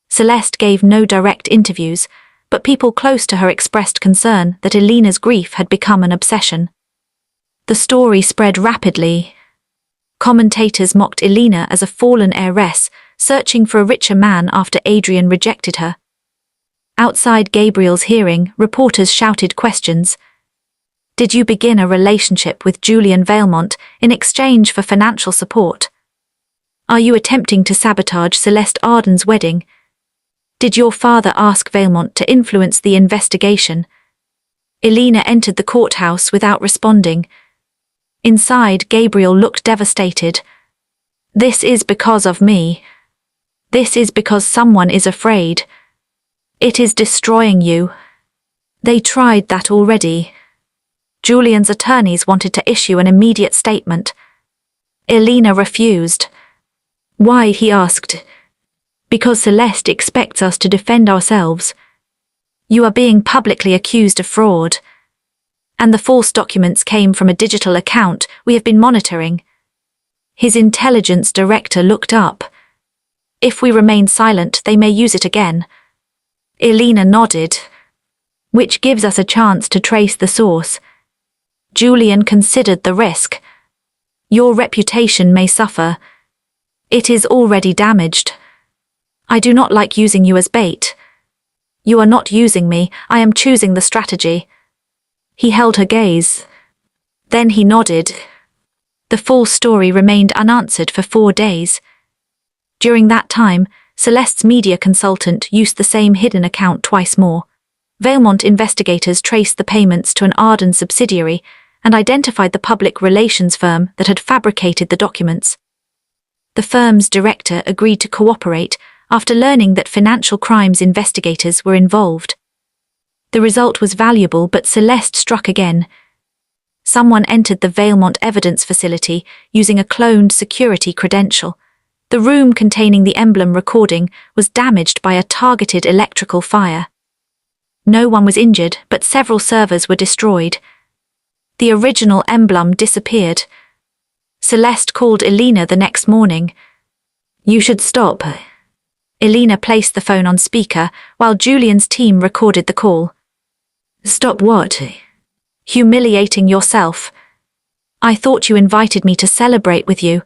Celeste gave no direct interviews, but people close to her expressed concern that Elena's grief had become an obsession. The story spread rapidly. Commentators mocked Elena as a fallen heiress, searching for a richer man after Adrian rejected her. Outside Gabriel's hearing, reporters shouted questions. Did you begin a relationship with Julian Valmont in exchange for financial support? Are you attempting to sabotage Celeste Arden's wedding? Did your father ask Valmont to influence the investigation? Elena entered the courthouse without responding. Inside, Gabriel looked devastated. This is because of me. This is because someone is afraid. It is destroying you. They tried that already. Julian's attorneys wanted to issue an immediate statement. Elena refused. Why? He asked. Because Celeste expects us to defend ourselves. You are being publicly accused of fraud. And the false documents came from a digital account we have been monitoring. His intelligence director looked up. If we remain silent, they may use it again. Elena nodded. Which gives us a chance to trace the source. Julian considered the risk. Your reputation may suffer. It is already damaged. I do not like using you as bait. You are not using me, I am choosing the strategy. He held her gaze. Then he nodded. The full story remained unanswered for 4 days. During that time, Celeste's media consultant used the same hidden account twice more. Valemont investigators traced the payments to an Arden subsidiary and identified the public relations firm that had fabricated the documents. The firm's director agreed to cooperate after learning that financial crimes investigators were involved. The result was valuable, but Celeste struck again. Someone entered the Valemont evidence facility using a cloned security credential. The room containing the emblem recording was damaged by a targeted electrical fire. No one was injured, but several servers were destroyed. The original emblem disappeared. Celeste called Elena the next morning. You should stop. Elena placed the phone on speaker while Julian's team recorded the call. Stop what? Humiliating yourself. I thought you invited me to celebrate with you.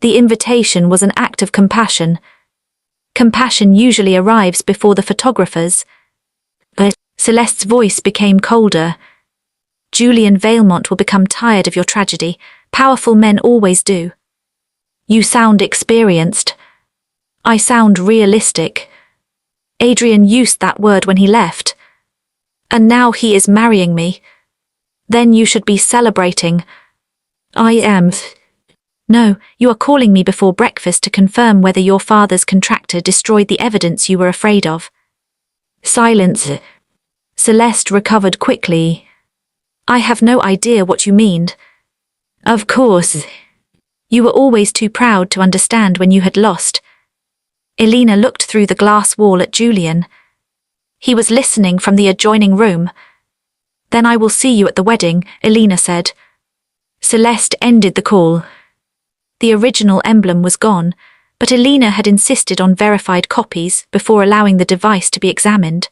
The invitation was an act of compassion. Compassion usually arrives before the photographers. Celeste's voice became colder. Julian Valemont will become tired of your tragedy. Powerful men always do. You sound experienced. I sound realistic. Adrian used that word when he left. And now he is marrying me. Then you should be celebrating. I am. No, you are calling me before breakfast to confirm whether your father's contractor destroyed the evidence you were afraid of. Silence. Celeste recovered quickly. I have no idea what you mean. Of course. You were always too proud to understand when you had lost. Elena looked through the glass wall at Julian. He was listening from the adjoining room. Then I will see you at the wedding, Elena said. Celeste ended the call. The original emblem was gone, but Elena had insisted on verified copies before allowing the device to be examined.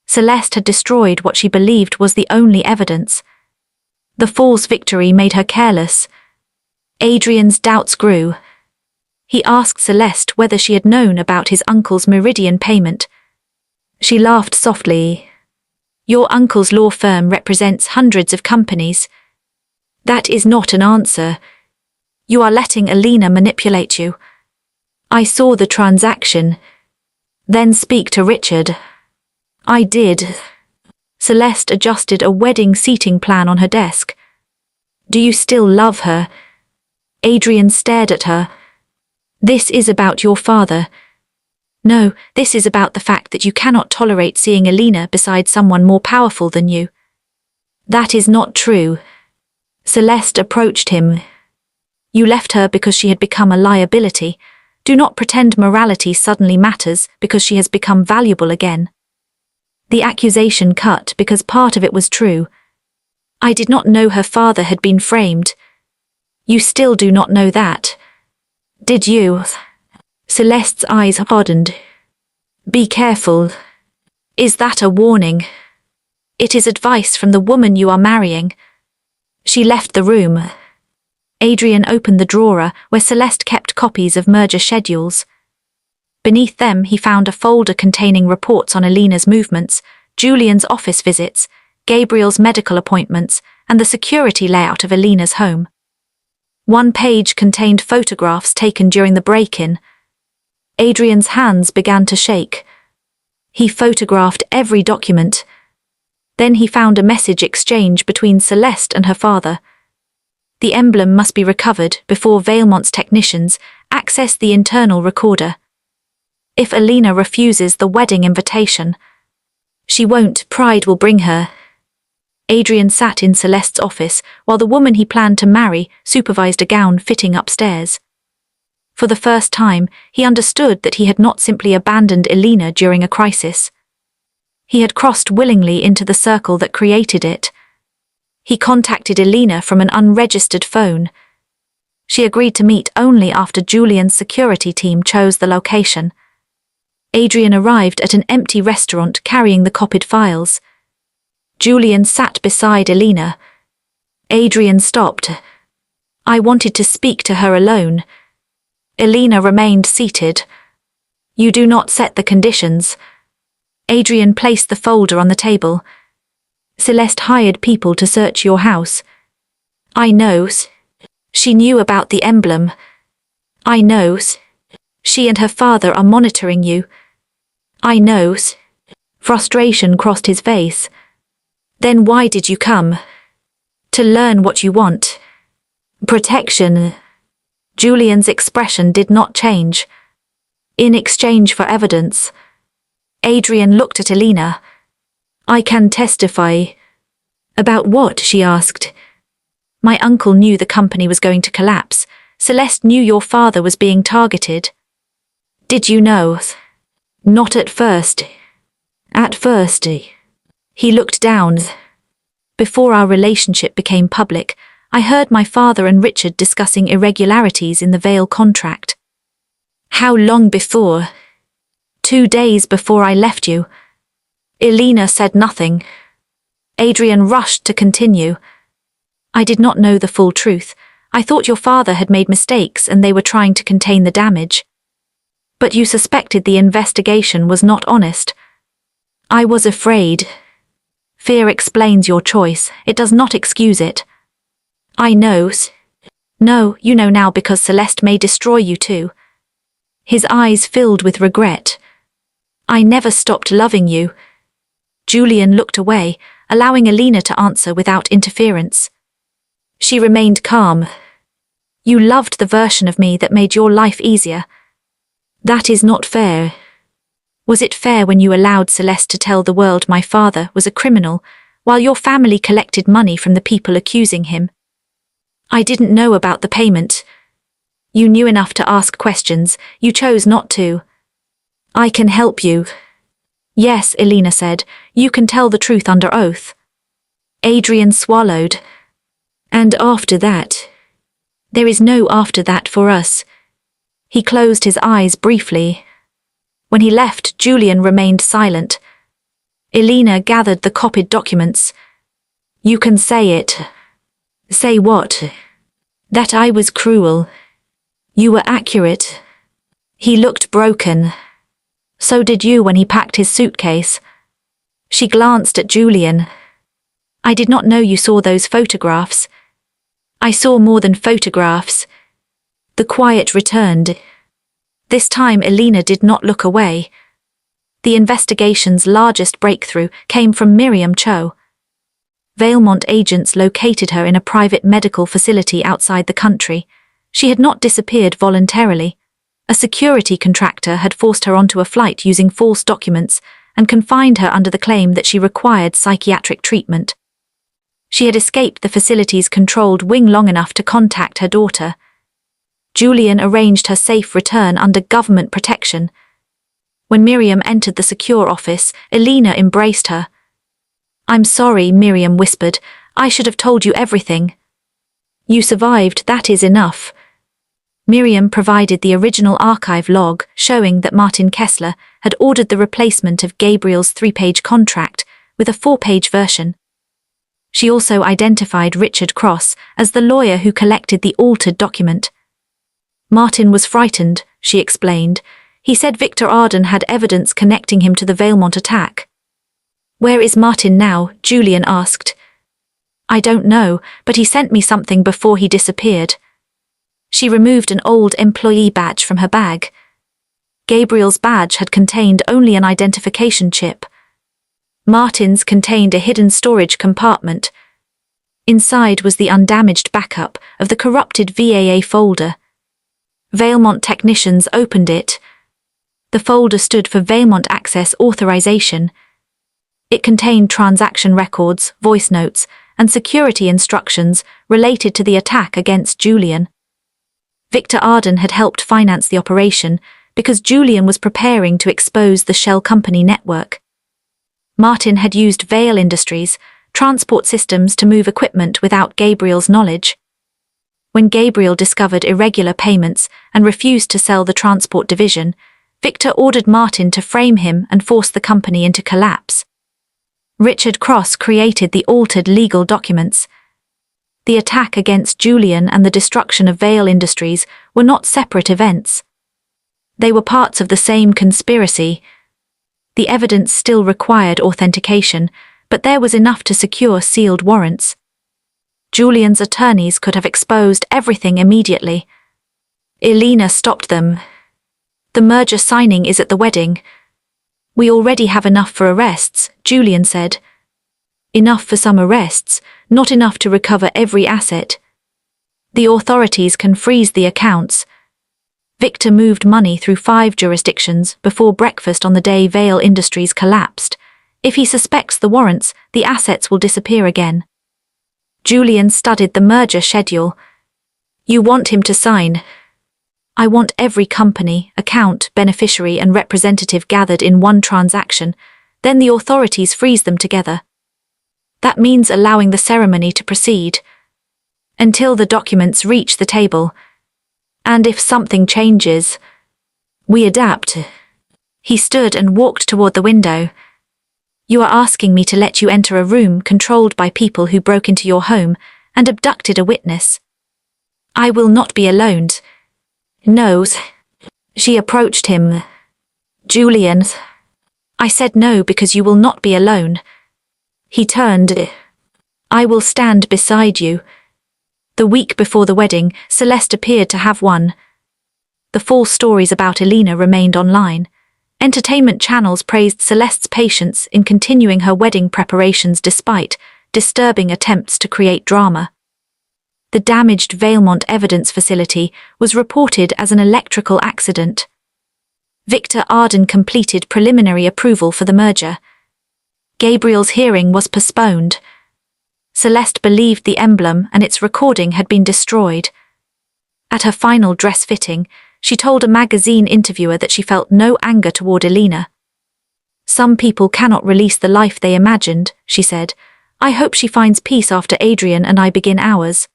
Celeste had destroyed what she believed was the only evidence. The false victory made her careless. Adrian's doubts grew. He asked Celeste whether she had known about his uncle's Meridian payment. She laughed softly. Your uncle's law firm represents hundreds of companies. That is not an answer. You are letting Elena manipulate you. I saw the transaction. Then speak to Richard. I did. Celeste adjusted a wedding seating plan on her desk. Do you still love her? Adrian stared at her. This is about your father. No, this is about the fact that you cannot tolerate seeing Elena beside someone more powerful than you. That is not true. Celeste approached him. You left her because she had become a liability. Do not pretend morality suddenly matters because she has become valuable again. The accusation cut because part of it was true. I did not know her father had been framed. You still do not know that. Did you? Celeste's eyes hardened. Be careful. Is that a warning? It is advice from the woman you are marrying. She left the room. Adrian opened the drawer where Celeste kept copies of merger schedules. Beneath them he found a folder containing reports on Elena's movements, Julian's office visits, Gabriel's medical appointments, and the security layout of Elena's home. One page contained photographs taken during the break-in. Adrian's hands began to shake. He photographed every document. Then he found a message exchange between Celeste and her father. The emblem must be recovered before Valemont's technicians access the internal recorder. If Elena refuses the wedding invitation, she won't, pride will bring her. Adrian sat in Celeste's office while the woman he planned to marry supervised a gown fitting upstairs. For the first time, he understood that he had not simply abandoned Elena during a crisis. He had crossed willingly into the circle that created it. He contacted Elena from an unregistered phone. She agreed to meet only after Julian's security team chose the location. Adrian arrived at an empty restaurant carrying the copied files. Julian sat beside Elena. Adrian stopped. I wanted to speak to her alone. Elena remained seated. You do not set the conditions. Adrian placed the folder on the table. Celeste hired people to search your house. I know. She knew about the emblem. I know. She and her father are monitoring you. I know. Frustration crossed his face. Then why did you come? To learn what you want. Protection. Julian's expression did not change. In exchange for evidence. Adrian looked at Elena. I can testify. About what? She asked. My uncle knew the company was going to collapse. Celeste knew your father was being targeted. Did you know? Not at first. At first. He looked down. Before our relationship became public, I heard my father and Richard discussing irregularities in the Vale contract. How long before? 2 days before I left you. Elena said nothing. Adrian rushed to continue. I did not know the full truth. I thought your father had made mistakes and they were trying to contain the damage. But you suspected the investigation was not honest. I was afraid. Fear explains your choice. It does not excuse it. I know. No, you know now because Celeste may destroy you too. His eyes filled with regret. I never stopped loving you. Julian looked away, allowing Elena to answer without interference. She remained calm. You loved the version of me that made your life easier. That is not fair. Was it fair when you allowed Celeste to tell the world my father was a criminal, while your family collected money from the people accusing him? I didn't know about the payment. You knew enough to ask questions, you chose not to. I can help you. Yes, Elena said, you can tell the truth under oath. Adrian swallowed. And after that? There is no after that for us. He closed his eyes briefly. When he left, Julian remained silent. Elena gathered the copied documents. You can say it. Say what? That I was cruel. You were accurate. He looked broken. So did you when he packed his suitcase. She glanced at Julian. I did not know you saw those photographs. I saw more than photographs. The quiet returned. This time Elena did not look away. The investigation's largest breakthrough came from Miriam Cho. Valemont agents located her in a private medical facility outside the country. She had not disappeared voluntarily. A security contractor had forced her onto a flight using false documents and confined her under the claim that she required psychiatric treatment. She had escaped the facility's controlled wing long enough to contact her daughter. Julian arranged her safe return under government protection. When Miriam entered the secure office, Elena embraced her. I'm sorry, Miriam whispered. I should have told you everything. You survived, that is enough. Miriam provided the original archive log showing that Martin Kessler had ordered the replacement of Gabriel's 3-page contract with a 4-page version. She also identified Richard Cross as the lawyer who collected the altered document. Martin was frightened, she explained. He said Victor Arden had evidence connecting him to the Valemont attack. Where is Martin now? Julian asked. I don't know, but he sent me something before he disappeared. She removed an old employee badge from her bag. Gabriel's badge had contained only an identification chip. Martin's contained a hidden storage compartment. Inside was the undamaged backup of the corrupted VAA folder. Valemont technicians opened it. The folder stood for Valemont Access Authorization. It contained transaction records, voice notes, and security instructions related to the attack against Julian. Victor Arden had helped finance the operation because Julian was preparing to expose the shell company network. Martin had used Vale Industries transport systems to move equipment without Gabriel's knowledge. When Gabriel discovered irregular payments and refused to sell the transport division, Victor ordered Martin to frame him and force the company into collapse. Richard Cross created the altered legal documents. The attack against Julian and the destruction of Vale Industries were not separate events. They were parts of the same conspiracy. The evidence still required authentication, but there was enough to secure sealed warrants. Julian's attorneys could have exposed everything immediately. Elena stopped them. "The merger signing is at the wedding." "We already have enough for arrests," Julian said. "Enough for some arrests, not enough to recover every asset. The authorities can freeze the accounts." Victor moved money through 5 jurisdictions before breakfast on the day Vale Industries collapsed. If he suspects the warrants, the assets will disappear again. Julian studied the merger schedule. "You want him to sign?" "I want every company, account, beneficiary and representative gathered in one transaction. Then the authorities freeze them together. That means allowing the ceremony to proceed until the documents reach the table. And if something changes, we adapt." He stood and walked toward the window. "You are asking me to let you enter a room controlled by people who broke into your home and abducted a witness. I will not be alone." "No." She approached him. "Julian." "I said no because you will not be alone." He turned. "I will stand beside you." The week before the wedding, Celeste appeared to have won. The false stories about Elena remained online. Entertainment channels praised Celeste's patience in continuing her wedding preparations despite disturbing attempts to create drama. The damaged Valemont evidence facility was reported as an electrical accident. Victor Arden completed preliminary approval for the merger. Gabriel's hearing was postponed. Celeste believed the emblem and its recording had been destroyed. At her final dress fitting, she told a magazine interviewer that she felt no anger toward Elena. "Some people cannot release the life they imagined," she said. "I hope she finds peace after Adrian and I begin ours."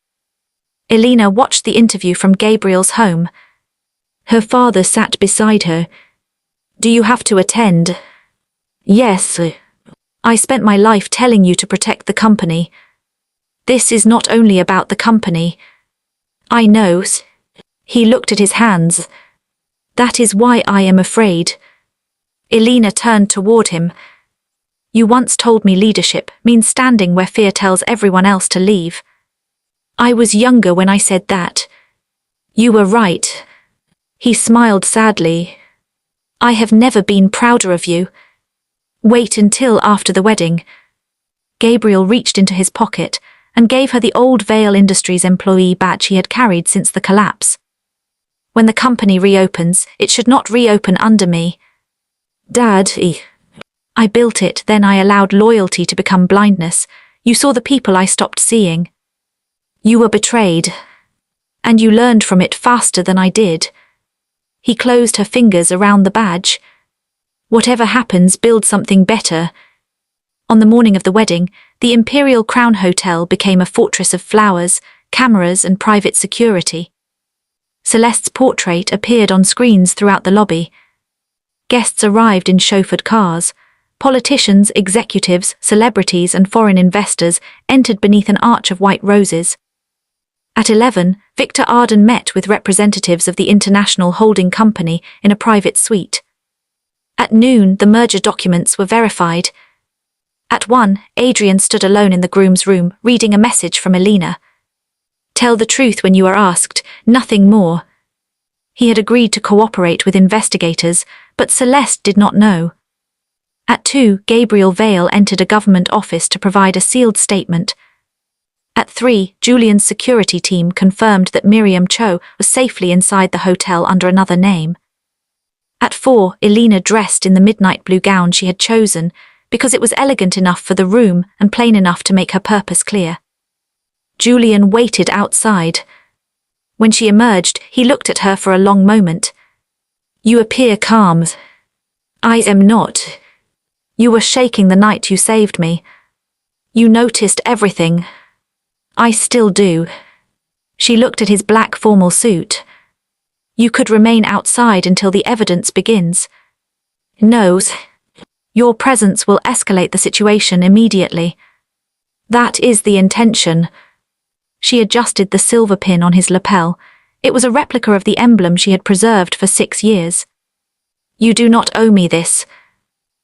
Elena watched the interview from Gabriel's home. Her father sat beside her. "Do you have to attend?" "Yes. I spent my life telling you to protect the company. This is not only about the company." "I know." He looked at his hands. "That is why I am afraid." Elena turned toward him. "You once told me leadership means standing where fear tells everyone else to leave. I was younger when I said that. You were right." He smiled sadly. "I have never been prouder of you. Wait until after the wedding." Gabriel reached into his pocket and gave her the old Vale Industries employee badge he had carried since the collapse. "When the company reopens, it should not reopen under me." "Dad, I built it, then I allowed loyalty to become blindness. You saw the people I stopped seeing. You were betrayed. And you learned from it faster than I did." He closed her fingers around the badge. "Whatever happens, build something better." On the morning of the wedding, the Imperial Crown Hotel became a fortress of flowers, cameras and private security. Celeste's portrait appeared on screens throughout the lobby. Guests arrived in chauffeured cars. Politicians, executives, celebrities and foreign investors entered beneath an arch of white roses. At 11, Victor Arden met with representatives of the International Holding Company in a private suite. At noon, the merger documents were verified. At 1, Adrian stood alone in the groom's room, reading a message from Elena. "Tell the truth when you are asked, nothing more." He had agreed to cooperate with investigators, but Celeste did not know. At 2, Gabriel Vale entered a government office to provide a sealed statement. At 3, Julian's security team confirmed that Miriam Cho was safely inside the hotel under another name. At 4, Elena dressed in the midnight blue gown she had chosen because it was elegant enough for the room and plain enough to make her purpose clear. Julian waited outside. When she emerged, he looked at her for a long moment. You appear calm. I am not. You were shaking the night you saved me. You noticed everything. I still do. She looked at his black formal suit. You could remain outside until the evidence begins. No. Your presence will escalate the situation immediately. That is the intention. She adjusted the silver pin on his lapel. It was a replica of the emblem she had preserved for 6 years. You do not owe me this.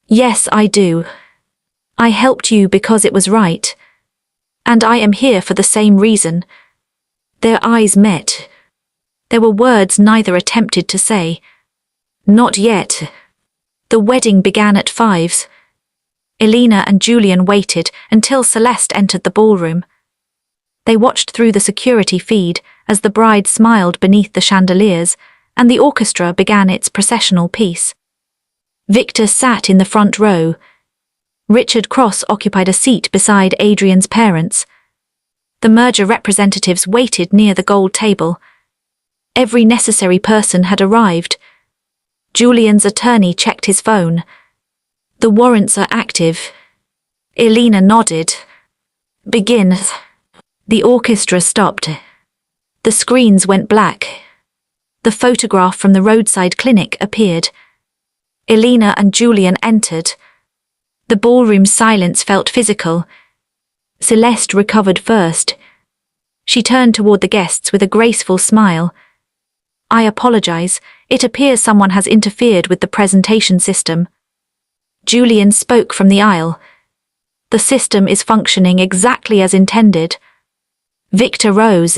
Yes, I do. I helped you because it was right. And I am here for the same reason. Their eyes met. There were words neither attempted to say. Not yet. The wedding began at 5. Elena and Julian waited until Celeste entered the ballroom. They watched through the security feed as the bride smiled beneath the chandeliers and the orchestra began its processional piece. Victor sat in the front row. Richard Cross occupied a seat beside Adrian's parents. The merger representatives waited near the gold table. Every necessary person had arrived. Julian's attorney checked his phone. The warrants are active. Elena nodded. Begin. The orchestra stopped. The screens went black. The photograph from the roadside clinic appeared. Elena and Julian entered. The ballroom's silence felt physical. Celeste recovered first. She turned toward the guests with a graceful smile. I apologize, it appears someone has interfered with the presentation system. Julian spoke from the aisle. The system is functioning exactly as intended. Victor rose.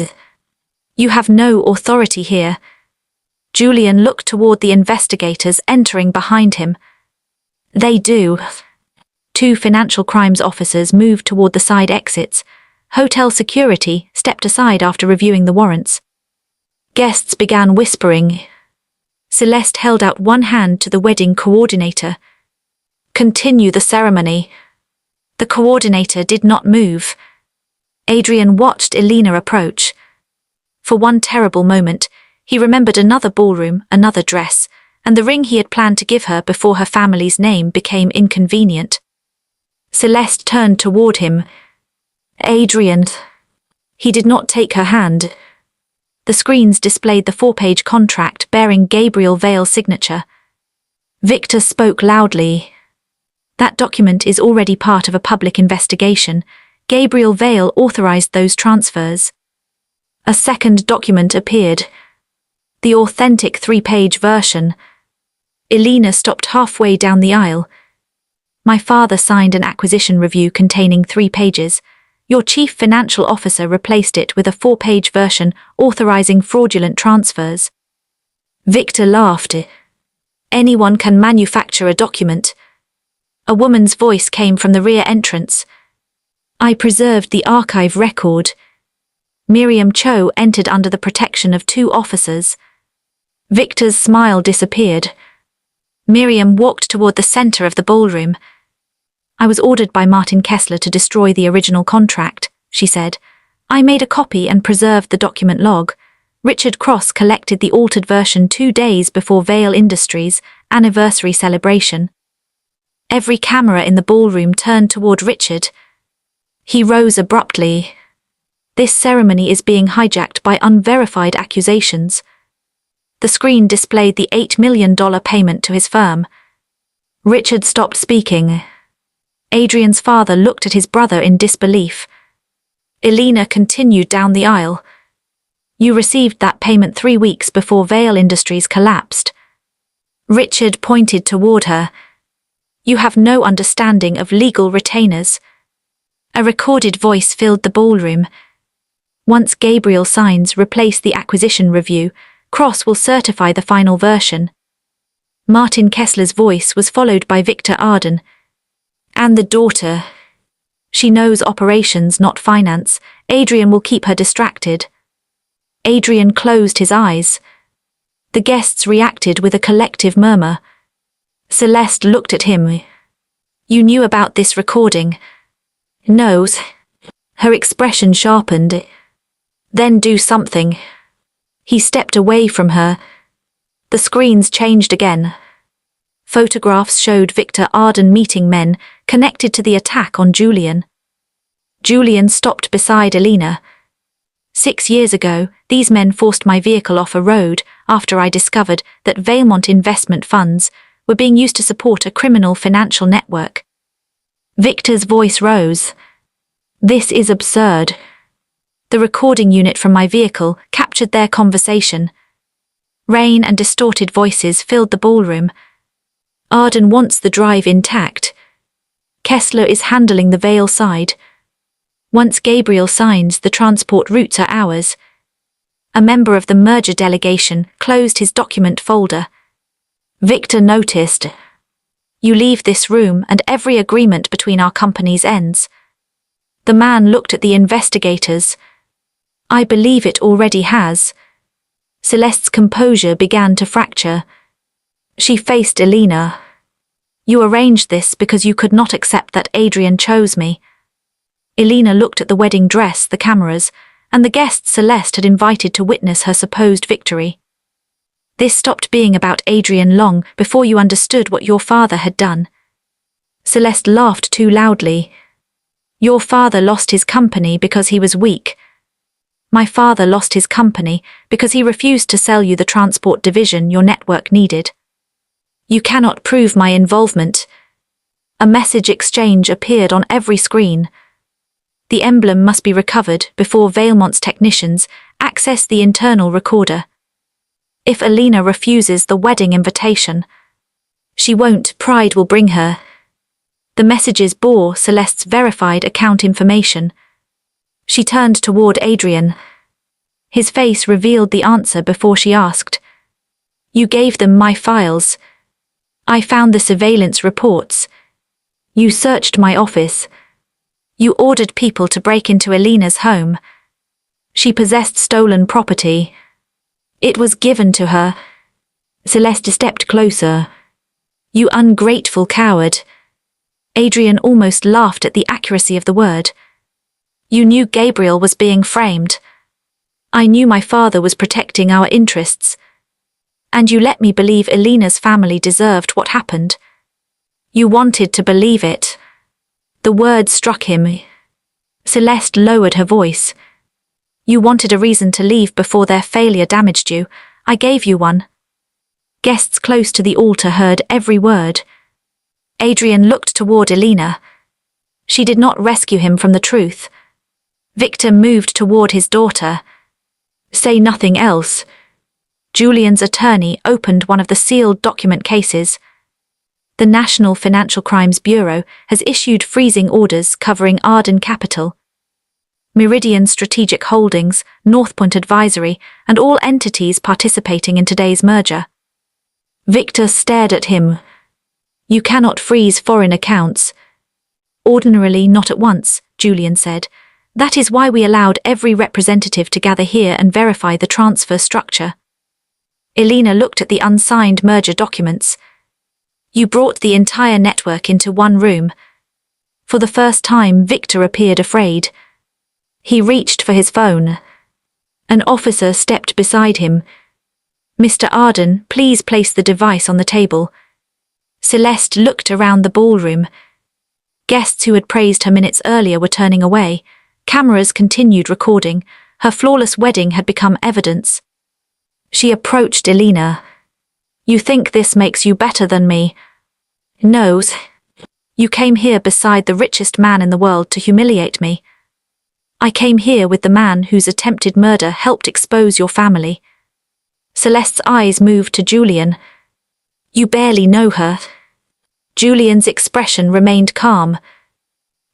You have no authority here. Julian looked toward the investigators entering behind him. They do. 2 financial crimes officers moved toward the side exits. Hotel security stepped aside after reviewing the warrants. Guests began whispering. Celeste held out one hand to the wedding coordinator. Continue the ceremony. The coordinator did not move. Adrian watched Elena approach. For one terrible moment, he remembered another ballroom, another dress, and the ring he had planned to give her before her family's name became inconvenient. Celeste turned toward him. Adrian. He did not take her hand. The screens displayed the 4-page contract bearing Gabriel Vale's signature. Victor spoke loudly. That document is already part of a public investigation. Gabriel Vale authorized those transfers. A second document appeared. The authentic 3-page version. Elena stopped halfway down the aisle. My father signed an acquisition review containing 3 pages. Your chief financial officer replaced it with a 4-page version authorizing fraudulent transfers. Victor laughed. Anyone can manufacture a document. A woman's voice came from the rear entrance. I preserved the archive record. Miriam Cho entered under the protection of 2 officers. Victor's smile disappeared. Miriam walked toward the center of the ballroom. I was ordered by Martin Kessler to destroy the original contract, she said. I made a copy and preserved the document log. Richard Cross collected the altered version 2 days before Vale Industries' anniversary celebration. Every camera in the ballroom turned toward Richard. He rose abruptly. This ceremony is being hijacked by unverified accusations. The screen displayed the $8 million payment to his firm. Richard stopped speaking. Adrian's father looked at his brother in disbelief. Elena continued down the aisle. You received that payment 3 weeks before Vale Industries collapsed. Richard pointed toward her. You have no understanding of legal retainers. A recorded voice filled the ballroom. Once Gabriel signs replace the acquisition review, Cross will certify the final version. Martin Kessler's voice was followed by Victor Arden. And the daughter. She knows operations, not finance. Adrian will keep her distracted. Adrian closed his eyes. The guests reacted with a collective murmur. Celeste looked at him. You knew about this recording? No. Her expression sharpened. Then do something. He stepped away from her. The screens changed again. Photographs showed Victor Arden meeting men connected to the attack on Julian. Julian stopped beside Elena. 6 years ago, these men forced my vehicle off a road after I discovered that Valemont investment funds were being used to support a criminal financial network. Victor's voice rose. This is absurd. The recording unit from my vehicle captured their conversation. Rain and distorted voices filled the ballroom. Arden wants the drive intact. Kessler is handling the Vale side. Once Gabriel signs, the transport routes are ours. A member of the merger delegation closed his document folder. Victor noticed. You leave this room and every agreement between our companies ends. The man looked at the investigators. I believe it already has. Celeste's composure began to fracture. She faced Elena. You arranged this because you could not accept that Adrian chose me. Elena looked at the wedding dress, the cameras, and the guests Celeste had invited to witness her supposed victory. This stopped being about Adrian long before you understood what your father had done. Celeste laughed too loudly. Your father lost his company because he was weak. My father lost his company because he refused to sell you the transport division your network needed. You cannot prove my involvement. A message exchange appeared on every screen. The emblem must be recovered before Valemont's technicians access the internal recorder. If Elena refuses the wedding invitation, she won't, pride will bring her. The messages bore Celeste's verified account information. She turned toward Adrian. His face revealed the answer before she asked. You gave them my files. I found the surveillance reports. You searched my office. You ordered people to break into Elena's home. She possessed stolen property. It was given to her. Celeste stepped closer. You ungrateful coward. Adrian almost laughed at the accuracy of the word. You knew Gabriel was being framed. I knew my father was protecting our interests. And you let me believe Elena's family deserved what happened. You wanted to believe it. The word struck him. Celeste lowered her voice. You wanted a reason to leave before their failure damaged you. I gave you one. Guests close to the altar heard every word. Adrian looked toward Elena. She did not rescue him from the truth. Victor moved toward his daughter. Say nothing else. Julian's attorney opened one of the sealed document cases. The National Financial Crimes Bureau has issued freezing orders covering Arden Capital, Meridian Strategic Holdings, Northpoint Advisory, and all entities participating in today's merger. Victor stared at him. You cannot freeze foreign accounts. Ordinarily, not at once, Julian said. That is why we allowed every representative to gather here and verify the transfer structure. Elena looked at the unsigned merger documents. You brought the entire network into one room. For the first time, Victor appeared afraid. He reached for his phone. An officer stepped beside him. Mr. Arden, please place the device on the table. Celeste looked around the ballroom. Guests who had praised her minutes earlier were turning away. Cameras continued recording. Her flawless wedding had become evidence. She approached Elena. You think this makes you better than me? No. You came here beside the richest man in the world to humiliate me. I came here with the man whose attempted murder helped expose your family. Celeste's eyes moved to Julian. You barely know her. Julian's expression remained calm.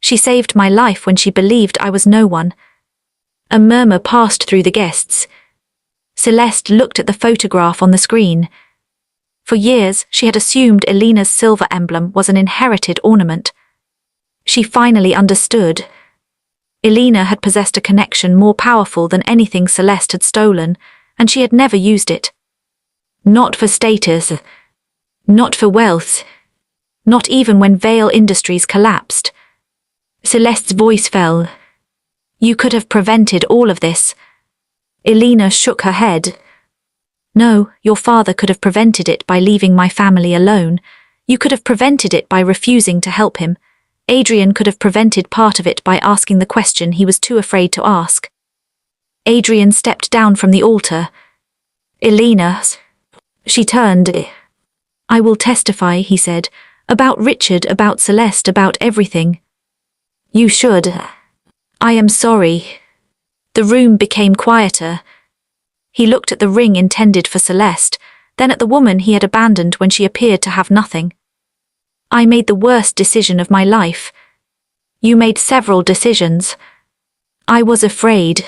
She saved my life when she believed I was no one. A murmur passed through the guests. Celeste looked at the photograph on the screen. For years, she had assumed Elena's silver emblem was an inherited ornament. She finally understood. Elena had possessed a connection more powerful than anything Celeste had stolen, and she had never used it. Not for status. Not for wealth. Not even when Vale Industries collapsed. Celeste's voice fell. You could have prevented all of this. Elena shook her head. No, your father could have prevented it by leaving my family alone. You could have prevented it by refusing to help him. Adrian could have prevented part of it by asking the question he was too afraid to ask. Adrian stepped down from the altar. Elena. She turned. I will testify, he said, about Richard, about Celeste, about everything. You should. I am sorry. The room became quieter. He looked at the ring intended for Celeste, then at the woman he had abandoned when she appeared to have nothing. I made the worst decision of my life. You made several decisions. I was afraid.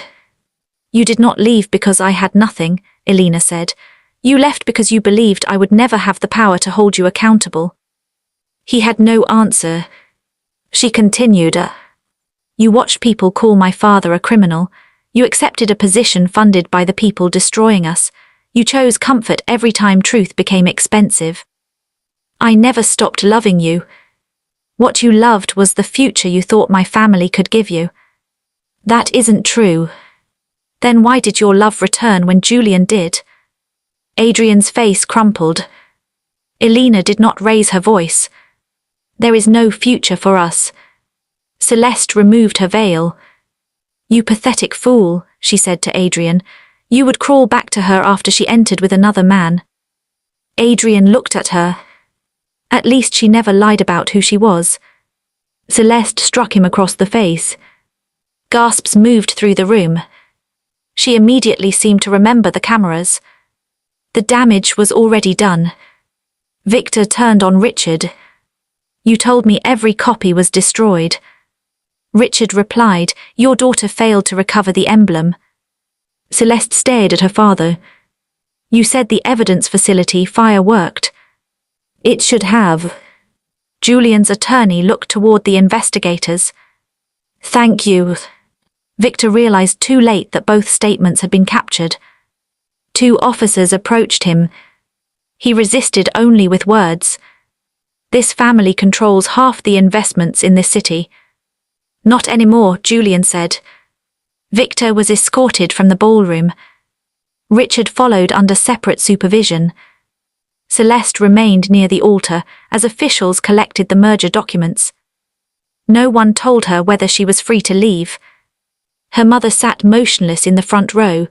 You did not leave because I had nothing, Elena said. You left because you believed I would never have the power to hold you accountable. He had no answer. She continued. You watched people call my father a criminal. You accepted a position funded by the people destroying us. You chose comfort every time truth became expensive. I never stopped loving you. What you loved was the future you thought my family could give you. That isn't true. Then why did your love return when Julian did? Adrian's face crumpled. Elena did not raise her voice. There is no future for us. Celeste removed her veil. You pathetic fool, she said to Adrian. You would crawl back to her after she entered with another man. Adrian looked at her. At least she never lied about who she was. Celeste struck him across the face. Gasps moved through the room. She immediately seemed to remember the cameras. The damage was already done. Victor turned on Richard. You told me every copy was destroyed. Richard replied, your daughter failed to recover the emblem. Celeste stared at her father. You said the evidence facility fire worked. It should have. Julian's attorney looked toward the investigators. Thank you. Victor realized too late that both statements had been captured. 2 officers approached him. He resisted only with words. This family controls half the investments in this city. Not anymore, Julian said. Victor was escorted from the ballroom. Richard followed under separate supervision. Celeste remained near the altar as officials collected the merger documents. No one told her whether she was free to leave. Her mother sat motionless in the front row.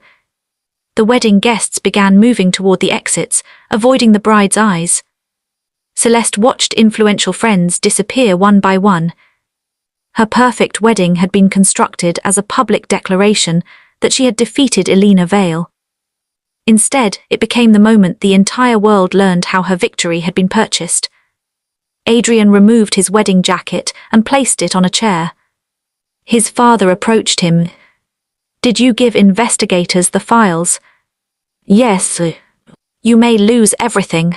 The wedding guests began moving toward the exits, avoiding the bride's eyes. Celeste watched influential friends disappear one by one. Her perfect wedding had been constructed as a public declaration that she had defeated Elena Vale. Instead, it became the moment the entire world learned how her victory had been purchased. Adrian removed his wedding jacket and placed it on a chair. His father approached him. Did you give investigators the files? Yes. You may lose everything.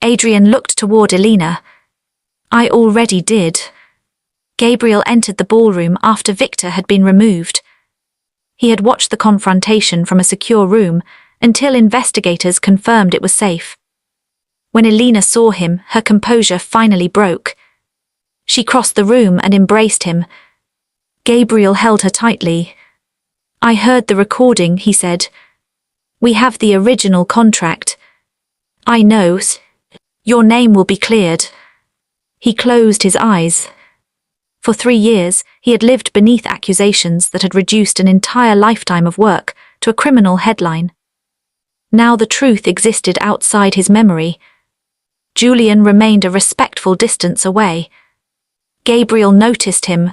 Adrian looked toward Elena. I already did. Gabriel entered the ballroom after Victor had been removed. He had watched the confrontation from a secure room until investigators confirmed it was safe. When Elena saw him, her composure finally broke. She crossed the room and embraced him. Gabriel held her tightly. I heard the recording, he said. We have the original contract. I know. Your name will be cleared. He closed his eyes. For 3 years, he had lived beneath accusations that had reduced an entire lifetime of work to a criminal headline. Now the truth existed outside his memory. Julian remained a respectful distance away. Gabriel noticed him.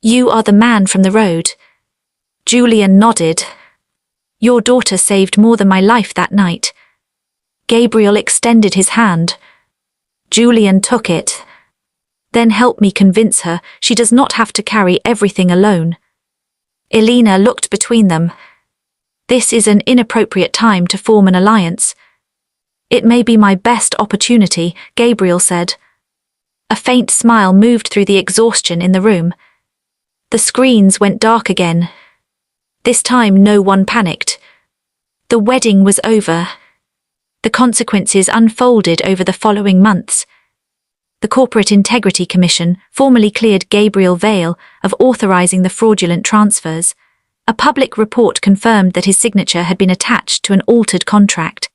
You are the man from the road. Julian nodded. Your daughter saved more than my life that night. Gabriel extended his hand. Julian took it. Then help me convince her she does not have to carry everything alone. Elena looked between them. This is an inappropriate time to form an alliance. It may be my best opportunity, Gabriel said. A faint smile moved through the exhaustion in the room. The screens went dark again. This time no one panicked. The wedding was over. The consequences unfolded over the following months. The Corporate Integrity Commission formally cleared Gabriel Vale of authorizing the fraudulent transfers. A public report confirmed that his signature had been attached to an altered contract.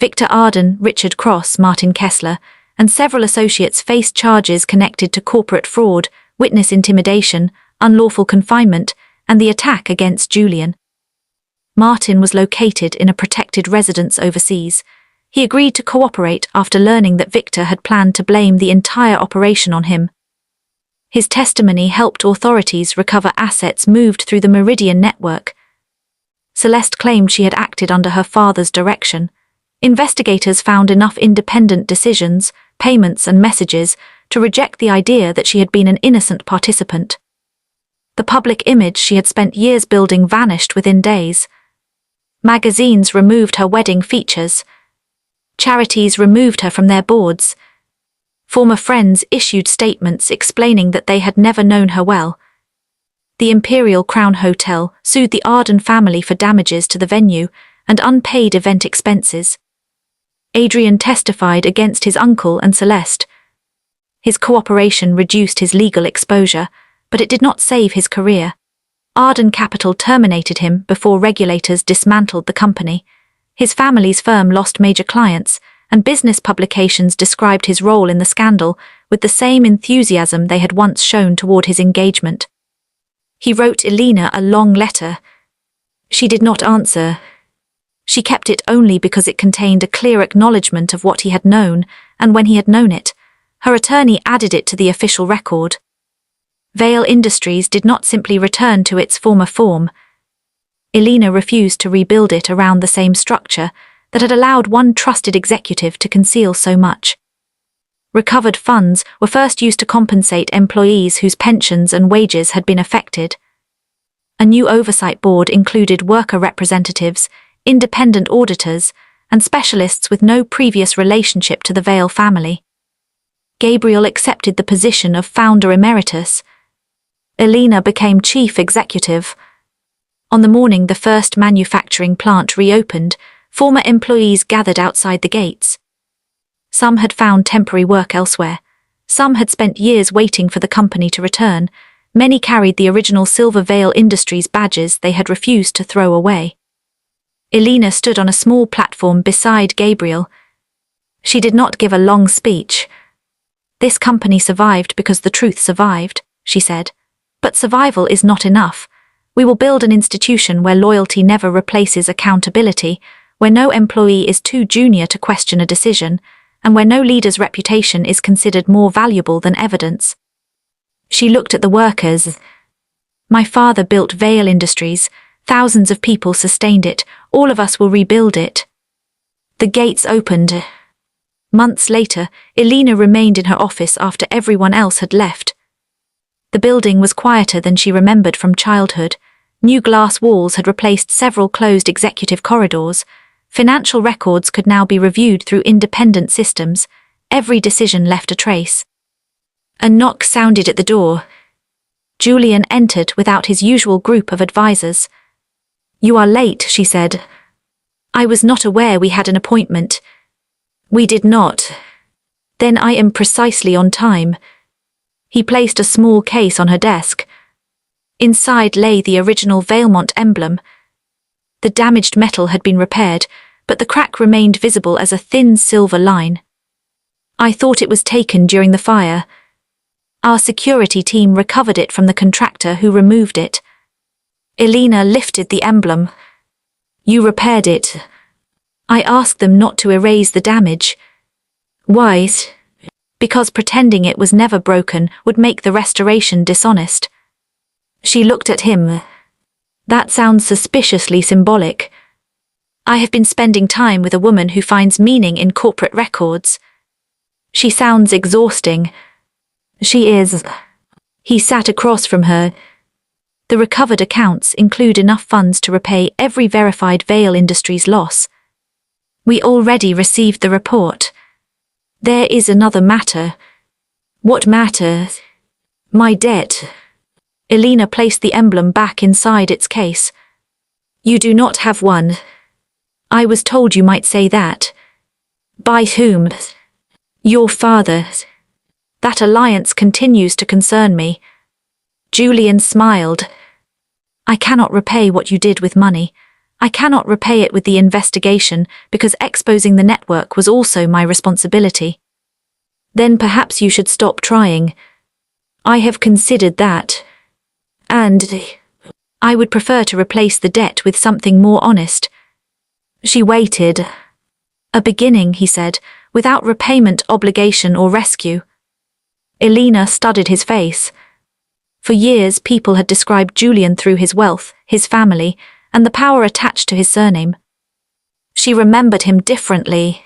Victor Arden, Richard Cross, Martin Kessler, and several associates faced charges connected to corporate fraud, witness intimidation, unlawful confinement, and the attack against Julian. Martin was located in a protected residence overseas. He agreed to cooperate after learning that Victor had planned to blame the entire operation on him. His testimony helped authorities recover assets moved through the Meridian network. Celeste claimed she had acted under her father's direction. Investigators found enough independent decisions, payments, and messages to reject the idea that she had been an innocent participant. The public image she had spent years building vanished within days. Magazines removed her wedding features. Charities removed her from their boards. Former friends issued statements explaining that they had never known her well. The Imperial Crown Hotel sued the Arden family for damages to the venue and unpaid event expenses. Adrian testified against his uncle and Celeste. His cooperation reduced his legal exposure, but it did not save his career. Arden Capital terminated him before regulators dismantled the company. His family's firm lost major clients, and business publications described his role in the scandal with the same enthusiasm they had once shown toward his engagement. He wrote Elena a long letter. She did not answer. She kept it only because it contained a clear acknowledgement of what he had known, and when he had known it, her attorney added it to the official record. Vale Industries did not simply return to its former form. Elena refused to rebuild it around the same structure that had allowed one trusted executive to conceal so much. Recovered funds were first used to compensate employees whose pensions and wages had been affected. A new oversight board included worker representatives, independent auditors, and specialists with no previous relationship to the Vale family. Gabriel accepted the position of founder emeritus. Elena became chief executive. On the morning the first manufacturing plant reopened, former employees gathered outside the gates. Some had found temporary work elsewhere. Some had spent years waiting for the company to return. Many carried the original Silver Vale Industries badges they had refused to throw away. Elena stood on a small platform beside Gabriel. She did not give a long speech. "This company survived because the truth survived," she said. "But survival is not enough. We will build an institution where loyalty never replaces accountability, where no employee is too junior to question a decision, and where no leader's reputation is considered more valuable than evidence." She looked at the workers. "My father built Vale Industries. Thousands of people sustained it. All of us will rebuild it." The gates opened. Months later, Elena remained in her office after everyone else had left. The building was quieter than she remembered from childhood. New glass walls had replaced several closed executive corridors. Financial records could now be reviewed through independent systems. Every decision left a trace. A knock sounded at the door. Julian entered without his usual group of advisors. "You are late," she said. "I was not aware we had an appointment." "We did not." "Then I am precisely on time." He placed a small case on her desk. Inside lay the original Valemont emblem. The damaged metal had been repaired, but the crack remained visible as a thin silver line. "I thought it was taken during the fire. Our security team recovered it from the contractor who removed it." Elena lifted the emblem. "You repaired it." "I asked them not to erase the damage." "Why?" "Because pretending it was never broken would make the restoration dishonest." She looked at him. "That sounds suspiciously symbolic." "I have been spending time with a woman who finds meaning in corporate records." "She sounds exhausting." "She is." He sat across from her. "The recovered accounts include enough funds to repay every verified Vale Industries loss." "We already received the report." "There is another matter." "What matter?" "My debt." Elena placed the emblem back inside its case. "You do not have one." "I was told you might say that." "By whom?" "Your father." "That alliance continues to concern me." Julian smiled. I cannot repay what you did with money. I cannot repay it with the investigation because exposing the network was also my responsibility. Then perhaps you should stop trying. I have considered that. And I would prefer to replace the debt with something more honest. She waited. A beginning, he said, without repayment, obligation or rescue. Elena studied his face. For years, people had described Julian through his wealth, his family, and the power attached to his surname. She remembered him differently.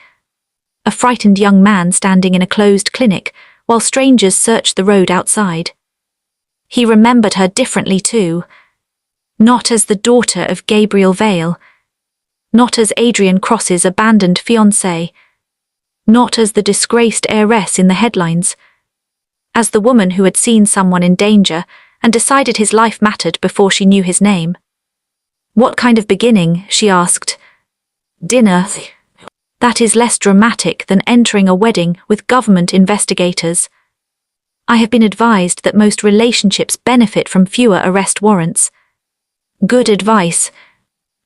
A frightened young man standing in a closed clinic, while strangers searched the road outside. He remembered her differently too. Not as the daughter of Gabriel Vale. Not as Adrian Cross's abandoned fiancé. Not as the disgraced heiress in the headlines. As the woman who had seen someone in danger and decided his life mattered before she knew his name. What kind of beginning, she asked. Dinner. That is less dramatic than entering a wedding with government investigators. I have been advised that most relationships benefit from fewer arrest warrants. Good advice.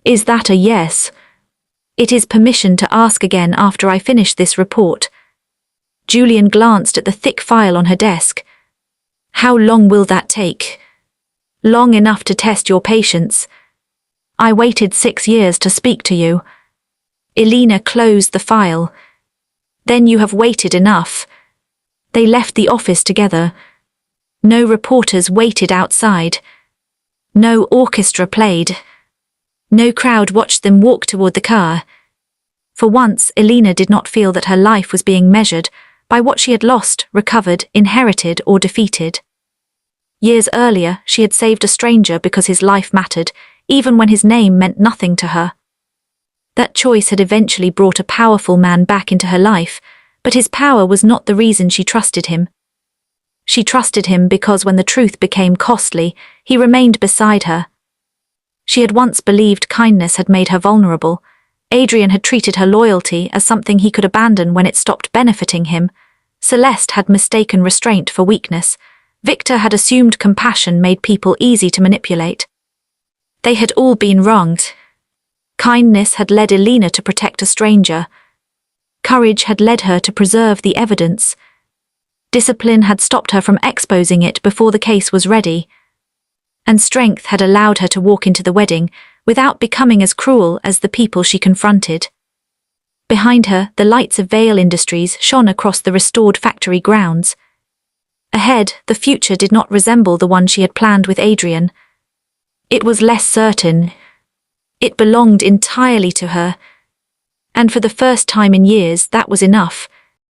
Is that a yes? It is permission to ask again after I finish this report. Julian glanced at the thick file on her desk. How long will that take? Long enough to test your patience. I waited 6 years to speak to you. Elena closed the file. Then you have waited enough. They left the office together. No reporters waited outside. No orchestra played. No crowd watched them walk toward the car. For once, Elena did not feel that her life was being measured by what she had lost, recovered, inherited, or defeated. Years earlier, she had saved a stranger because his life mattered, even when his name meant nothing to her. That choice had eventually brought a powerful man back into her life, but his power was not the reason she trusted him. She trusted him because when the truth became costly, he remained beside her. She had once believed kindness had made her vulnerable. Adrian had treated her loyalty as something he could abandon when it stopped benefiting him. Celeste had mistaken restraint for weakness. Victor had assumed compassion made people easy to manipulate. They had all been wronged. Kindness had led Elena to protect a stranger. Courage had led her to preserve the evidence. Discipline had stopped her from exposing it before the case was ready. And strength had allowed her to walk into the wedding without becoming as cruel as the people she confronted. Behind her, the lights of Vale Industries shone across the restored factory grounds. Ahead, the future did not resemble the one she had planned with Adrian. It was less certain. It belonged entirely to her. And for the first time in years, that was enough.